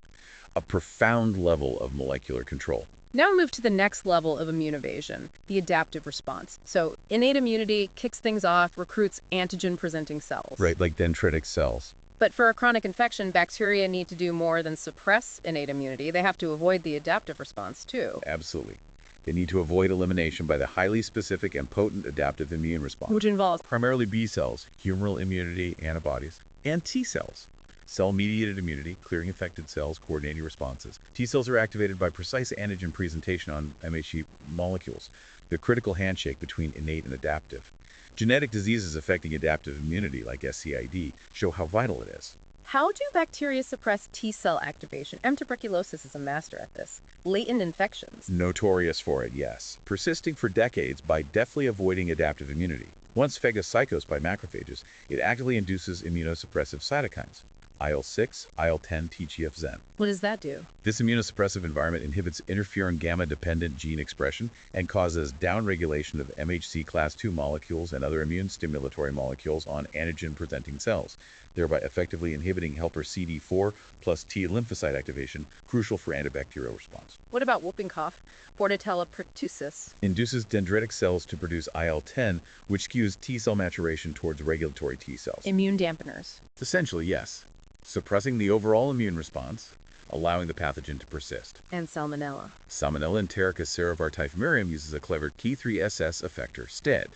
B: a profound level of molecular control.
A: Now we move to the next level of immune evasion, the adaptive response. So innate immunity kicks things off, recruits antigen-presenting cells.
B: Right, like dendritic cells.
A: But for a chronic infection, bacteria need to do more than suppress innate immunity. They have to avoid the adaptive response, too.
B: Absolutely. They need to avoid elimination by the highly specific and potent adaptive immune response.
A: Which involves
B: primarily B cells, humoral immunity antibodies, and T cells. Cell-mediated immunity, clearing infected cells, coordinating responses. T cells are activated by precise antigen presentation on MHC molecules, the critical handshake between innate and adaptive. Genetic diseases affecting adaptive immunity, like SCID, show how vital it is.
A: How do bacteria suppress T cell activation? M. tuberculosis is a master at this. Latent infections.
B: Notorious for it, yes. Persisting for decades by deftly avoiding adaptive immunity. Once phagocytosed by macrophages, it actively induces immunosuppressive cytokines. IL-6, IL-10, TGF-Zen.
A: What does that do?
B: This immunosuppressive environment inhibits interferon gamma-dependent gene expression and causes downregulation of MHC class II molecules and other immune stimulatory molecules on antigen-presenting cells, thereby effectively inhibiting helper CD4 plus T lymphocyte activation, crucial for antibacterial response.
A: What about whooping cough? Bordetella pertussis.
B: Induces dendritic cells to produce IL-10, which skews T cell maturation towards regulatory T cells.
A: Immune dampeners.
B: Essentially, yes. Suppressing the overall immune response, allowing the pathogen to persist.
A: And salmonella.
B: Salmonella enterica cerebrtyphimurium uses a clever T3SS effector, STED,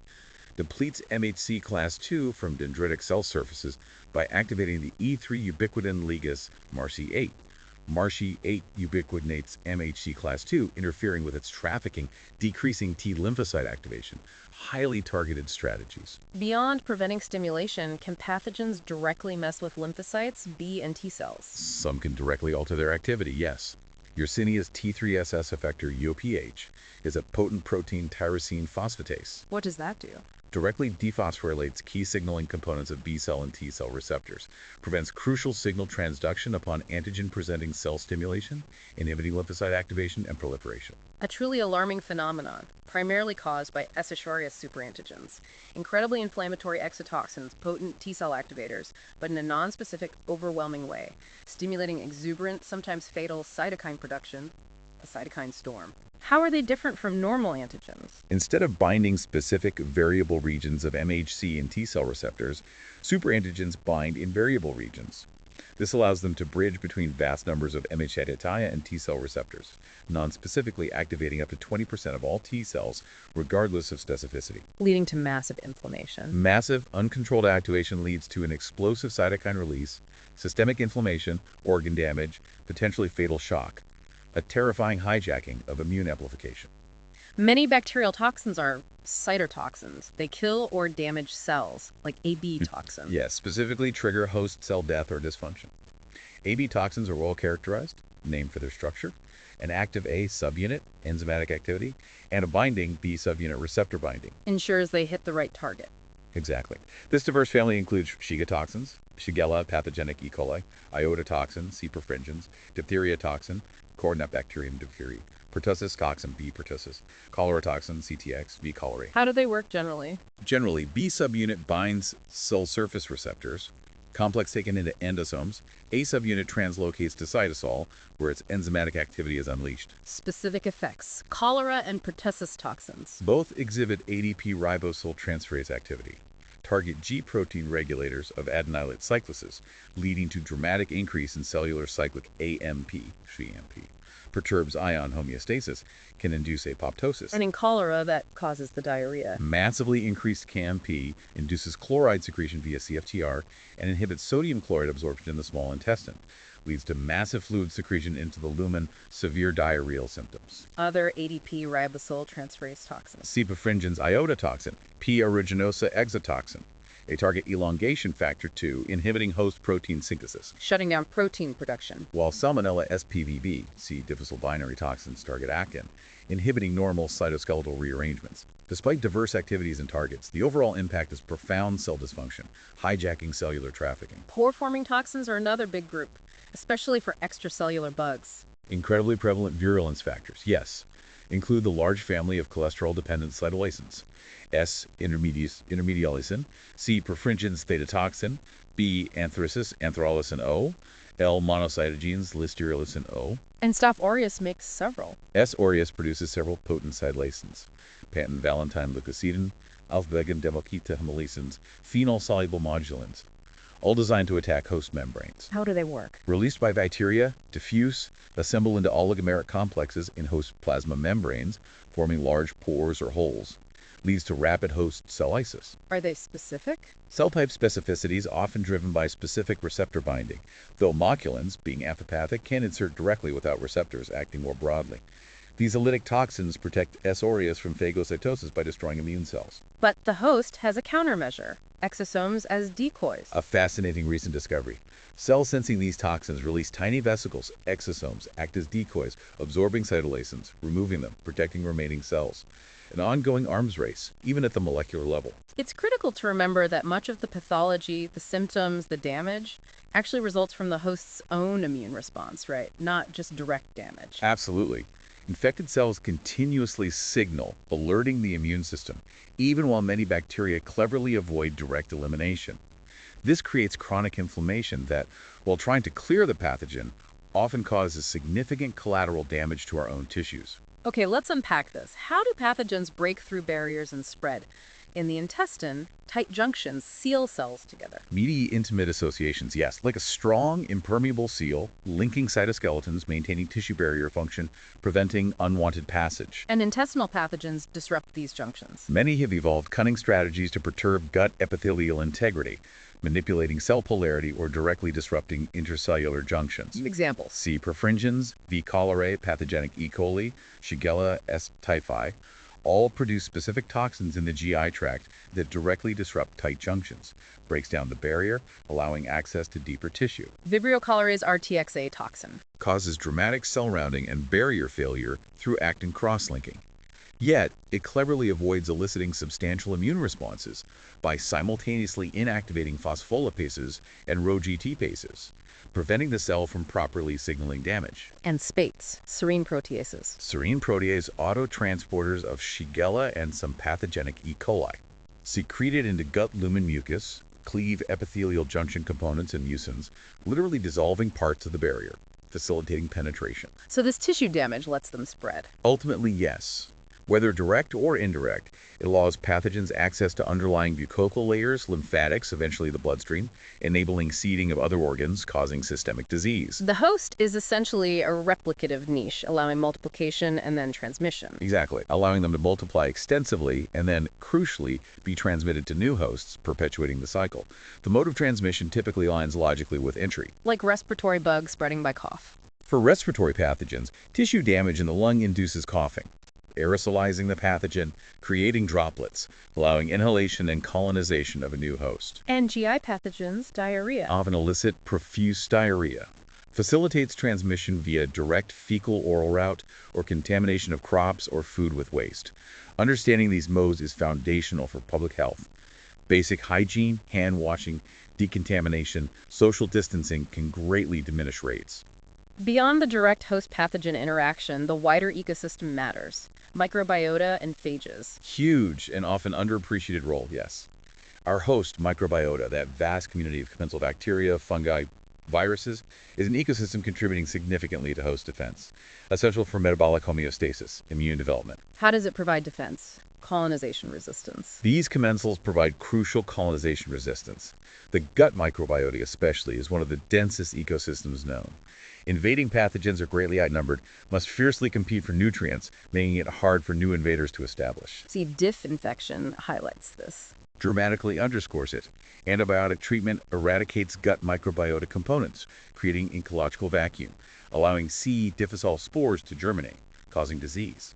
B: depletes MHC class II from dendritic cell surfaces by activating the E3 ubiquitin ligase MARCI8. MARCI8 ubiquitinates MHC class II, interfering with its trafficking, decreasing T lymphocyte activation. Highly targeted strategies.
A: Beyond preventing stimulation, can pathogens directly mess with lymphocytes, B and T cells?
B: Some can directly alter their activity, yes. Yersinia's T3SS effector, UPH, is a potent protein tyrosine phosphatase.
A: What does that do?
B: Directly dephosphorylates key signaling components of B cell and T cell receptors, prevents crucial signal transduction upon antigen-presenting cell stimulation, inhibiting lymphocyte activation and proliferation.
A: A truly alarming phenomenon, primarily caused by Escherichia superantigens, incredibly inflammatory exotoxins, potent T cell activators, but in a non-specific, overwhelming way, stimulating exuberant, sometimes fatal cytokine production, a cytokine storm. How are they different from normal antigens?
B: Instead of binding specific variable regions of MHC and T cell receptors, superantigens bind in variable regions. This allows them to bridge between vast numbers of MHC and T cell receptors, non-specifically activating up to 20% of all T cells, regardless of specificity.
A: Leading to massive inflammation.
B: Massive, uncontrolled activation leads to an explosive cytokine release, systemic inflammation, organ damage, potentially fatal shock. A terrifying hijacking of immune amplification.
A: Many bacterial toxins are cytotoxins. They kill or damage cells, like AB toxin.
B: Yes, specifically trigger host cell death or dysfunction. AB toxins are well characterized, named for their structure, an active A subunit, enzymatic activity, and a binding B subunit receptor binding.
A: Ensures they hit the right target.
B: Exactly. This diverse family includes Shiga toxins, Shigella pathogenic E. coli, Iota toxin, C. perfringens, diphtheria toxin, Corynebacterium diphtheriae, pertussis toxin, B. pertussis, cholera toxin, CTX, V. cholerae.
A: How do they work generally?
B: Generally, B subunit binds cell surface receptors, Complex taken into endosomes, a subunit translocates to cytosol, where its enzymatic activity is unleashed.
A: Specific effects: cholera and pertussis toxins.
B: Both exhibit ADP ribosyl transferase activity, target G protein regulators of adenylate cyclases, leading to dramatic increase in cellular cyclic AMP, CMP, perturbs ion homeostasis, can induce apoptosis.
A: And in cholera, that causes the diarrhea.
B: Massively increased KMP induces chloride secretion via CFTR and inhibits sodium chloride absorption in the small intestine, leads to massive fluid secretion into the lumen, severe diarrheal symptoms.
A: Other ADP ribosyl transferase toxins.
B: C. perfringens iota toxin, P. aeruginosa exotoxin, a target elongation factor 2, inhibiting host protein synthesis.
A: Shutting down protein production.
B: While Salmonella SPVB, C. difficile binary toxins, target actin, inhibiting normal cytoskeletal rearrangements. Despite diverse activities and targets, the overall impact is profound cell dysfunction, hijacking cellular trafficking.
A: Pore-forming toxins are another big group, especially for extracellular bugs.
B: Incredibly prevalent virulence factors, yes, include the large family of cholesterol-dependent cytolysins, S. intermedialysin, C. perfringens theta-toxin, B. anthracis anthrolysin O, L. monocytogenes listeriolysin O.
A: And Staph aureus makes several.
B: S. aureus produces several potent cytolysins, patent valentine leukocidin, alpha-began demokita hemolycins, phenol-soluble modulins, all designed to attack host membranes.
A: How do they work?
B: Released by bacteria, diffuse, assemble into oligomeric complexes in host plasma membranes, forming large pores or holes. Leads to rapid host cell lysis.
A: Are they specific?
B: Cell type specificity is often driven by specific receptor binding, though moculins, being amphipathic, can insert directly without receptors, acting more broadly. These lytic toxins protect S. aureus from phagocytosis by destroying immune cells.
A: But the host has a countermeasure: exosomes as decoys.
B: A fascinating recent discovery. Cells sensing these toxins release tiny vesicles, exosomes, act as decoys, absorbing cytolysins, removing them, protecting remaining cells. An ongoing arms race, even at the molecular level.
A: It's critical to remember that much of the pathology, the symptoms, the damage, actually results from the host's own immune response, right? Not just direct damage.
B: Absolutely. Infected cells continuously signal, alerting the immune system, even while many bacteria cleverly avoid direct elimination. This creates chronic inflammation that, while trying to clear the pathogen, often causes significant collateral damage to our own tissues.
A: Okay, let's unpack this. How do pathogens break through barriers and spread? In the intestine, tight junctions seal cells together.
B: Meaty, intimate associations, yes, like a strong, impermeable seal, linking cytoskeletons, maintaining tissue barrier function, preventing unwanted passage.
A: And intestinal pathogens disrupt these junctions.
B: Many have evolved cunning strategies to perturb gut epithelial integrity, manipulating cell polarity or directly disrupting intercellular junctions.
A: Examples.
B: C. perfringens, V. cholerae, pathogenic E. coli, Shigella S. typhi, all produce specific toxins in the GI tract that directly disrupt tight junctions, breaks down the barrier, allowing access to deeper tissue.
A: Vibrio cholerae's RTXA toxin
B: Causes dramatic cell rounding and barrier failure through actin cross-linking. Yet, it cleverly avoids eliciting substantial immune responses by simultaneously inactivating phospholipases and Rho-GTpases, preventing the cell from properly signaling damage.
A: and SPATEs, serine proteases.
B: Serine protease autotransporters of Shigella and some pathogenic E. coli. Secreted into gut lumen mucus, cleave epithelial junction components and mucins, literally dissolving parts of the barrier, facilitating penetration.
A: So this tissue damage lets them spread.
B: Ultimately, yes. Whether direct or indirect, it allows pathogens access to underlying buccal layers, lymphatics, eventually the bloodstream, enabling seeding of other organs, causing systemic disease.
A: The host is essentially a replicative niche, allowing multiplication and then transmission.
B: Exactly, allowing them to multiply extensively and then, crucially, be transmitted to new hosts, perpetuating the cycle. The mode of transmission typically aligns logically with entry.
A: Like respiratory bugs spreading by cough.
B: For respiratory pathogens, tissue damage in the lung induces coughing, aerosolizing the pathogen, creating droplets, allowing inhalation and colonization of a new host.
A: And GI pathogens, diarrhea.
B: Often elicit profuse diarrhea. Facilitates transmission via direct fecal-oral route or contamination of crops or food with waste. Understanding these modes is foundational for public health. Basic hygiene, hand washing, decontamination, social distancing can greatly diminish rates.
A: Beyond the direct host pathogen interaction, the wider ecosystem matters. Microbiota and phages.
B: Huge and often underappreciated role, yes. Our host microbiota, that vast community of commensal bacteria, fungi, viruses, is an ecosystem contributing significantly to host defense, essential for metabolic homeostasis, immune development.
A: How does it provide defense? Colonization resistance.
B: These commensals provide crucial colonization resistance. The gut microbiota especially is one of the densest ecosystems known. Invading pathogens are greatly outnumbered, must fiercely compete for nutrients, making it hard for new invaders to establish.
A: See, disinfection highlights this.
B: Dramatically underscores it. Antibiotic treatment eradicates gut microbiota components, creating ecological vacuum, allowing C. difficile spores to germinate, causing disease.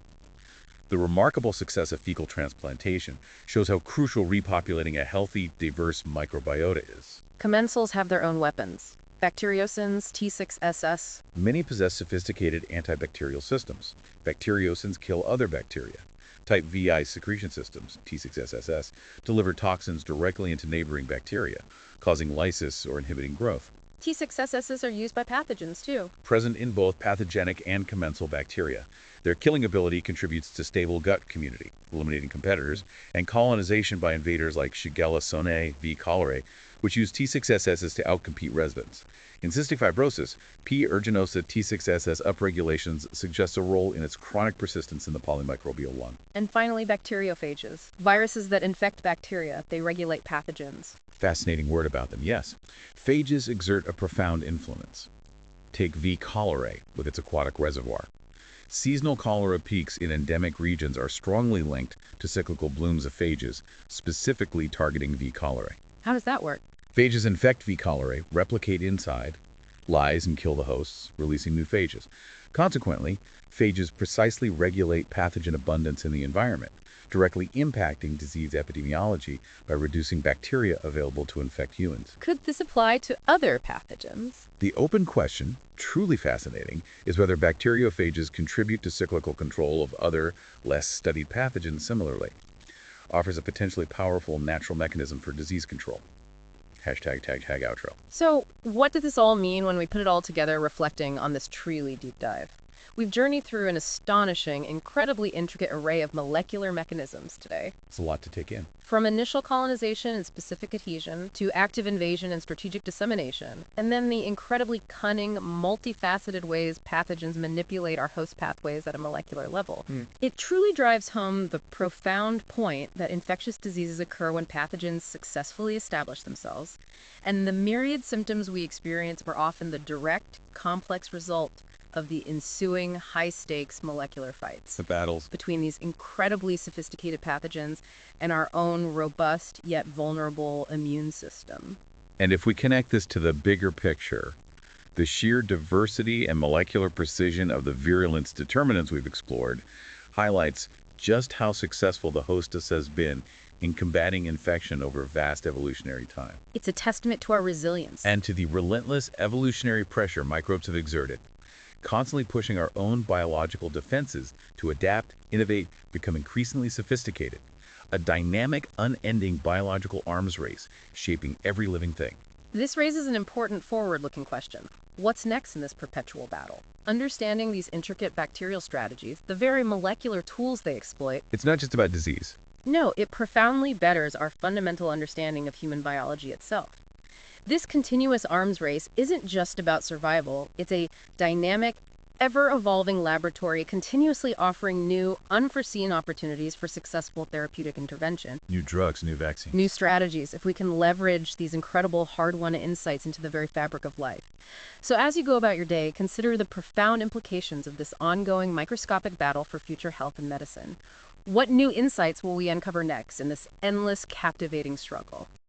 B: The remarkable success of fecal transplantation shows how crucial repopulating a healthy, diverse microbiota is.
A: Commensals have their own weapons. Bacteriocins, T6SS.
B: Many possess sophisticated antibacterial systems. Bacteriocins kill other bacteria. Type VI secretion systems, T6SSS, deliver toxins directly into neighboring bacteria, causing lysis or inhibiting growth.
A: T6SSs are used by pathogens, too.
B: Present in both pathogenic and commensal bacteria. Their killing ability contributes to stable gut community, eliminating competitors, and colonization by invaders like Shigella sonnei V. cholerae, which use T6SSs to outcompete residents. In cystic fibrosis, P. aeruginosa T6SS upregulations suggest a role in its chronic persistence in the polymicrobial lung.
A: And finally, bacteriophages. Viruses that infect bacteria, they regulate pathogens.
B: Fascinating word about them, yes. Phages exert a profound influence. Take V. cholerae with its aquatic reservoir. Seasonal cholera peaks in endemic regions are strongly linked to cyclical blooms of phages, specifically targeting V. cholerae.
A: How does that work?
B: Phages infect V. cholerae, replicate inside, lyse and kill the hosts, releasing new phages. Consequently, phages precisely regulate pathogen abundance in the environment, directly impacting disease epidemiology by reducing bacteria available to infect humans.
A: Could this apply to other pathogens?
B: The open question, truly fascinating, is whether bacteriophages contribute to cyclical control of other, less studied pathogens similarly. Offers a potentially powerful natural mechanism for disease control. #outro.
A: So, what does this all mean when we put it all together reflecting on this truly deep dive? We've journeyed through an astonishing, incredibly intricate array of molecular mechanisms today.
B: It's a lot to take in.
A: From initial colonization and specific adhesion to active invasion and strategic dissemination, and then the incredibly cunning, multifaceted ways pathogens manipulate our host pathways at a molecular level. It truly drives home the profound point that infectious diseases occur when pathogens successfully establish themselves, and the myriad symptoms we experience were often the direct, complex result of the ensuing high-stakes molecular fights.
B: The battles
A: Between these incredibly sophisticated pathogens and our own robust yet vulnerable immune system.
B: And if we connect this to the bigger picture, the sheer diversity and molecular precision of the virulence determinants we've explored highlights just how successful the hostess has been in combating infection over vast evolutionary time.
A: It's a testament to our resilience.
B: And to the relentless evolutionary pressure microbes have exerted, constantly pushing our own biological defenses to adapt, innovate, become increasingly sophisticated. A dynamic, unending biological arms race shaping every living thing.
A: This raises an important forward-looking question. What's next in this perpetual battle? Understanding these intricate bacterial strategies, the very molecular tools they exploit.
B: It's not just about disease.
A: No, it profoundly betters our fundamental understanding of human biology itself. This continuous arms race isn't just about survival. It's a dynamic, ever-evolving laboratory continuously offering new, unforeseen opportunities for successful therapeutic intervention.
B: New drugs, new vaccines.
A: New strategies, if we can leverage these incredible, hard-won insights into the very fabric of life. So as you go about your day, consider the profound implications of this ongoing microscopic battle for future health and medicine. What new insights will we uncover next in this endless, captivating struggle?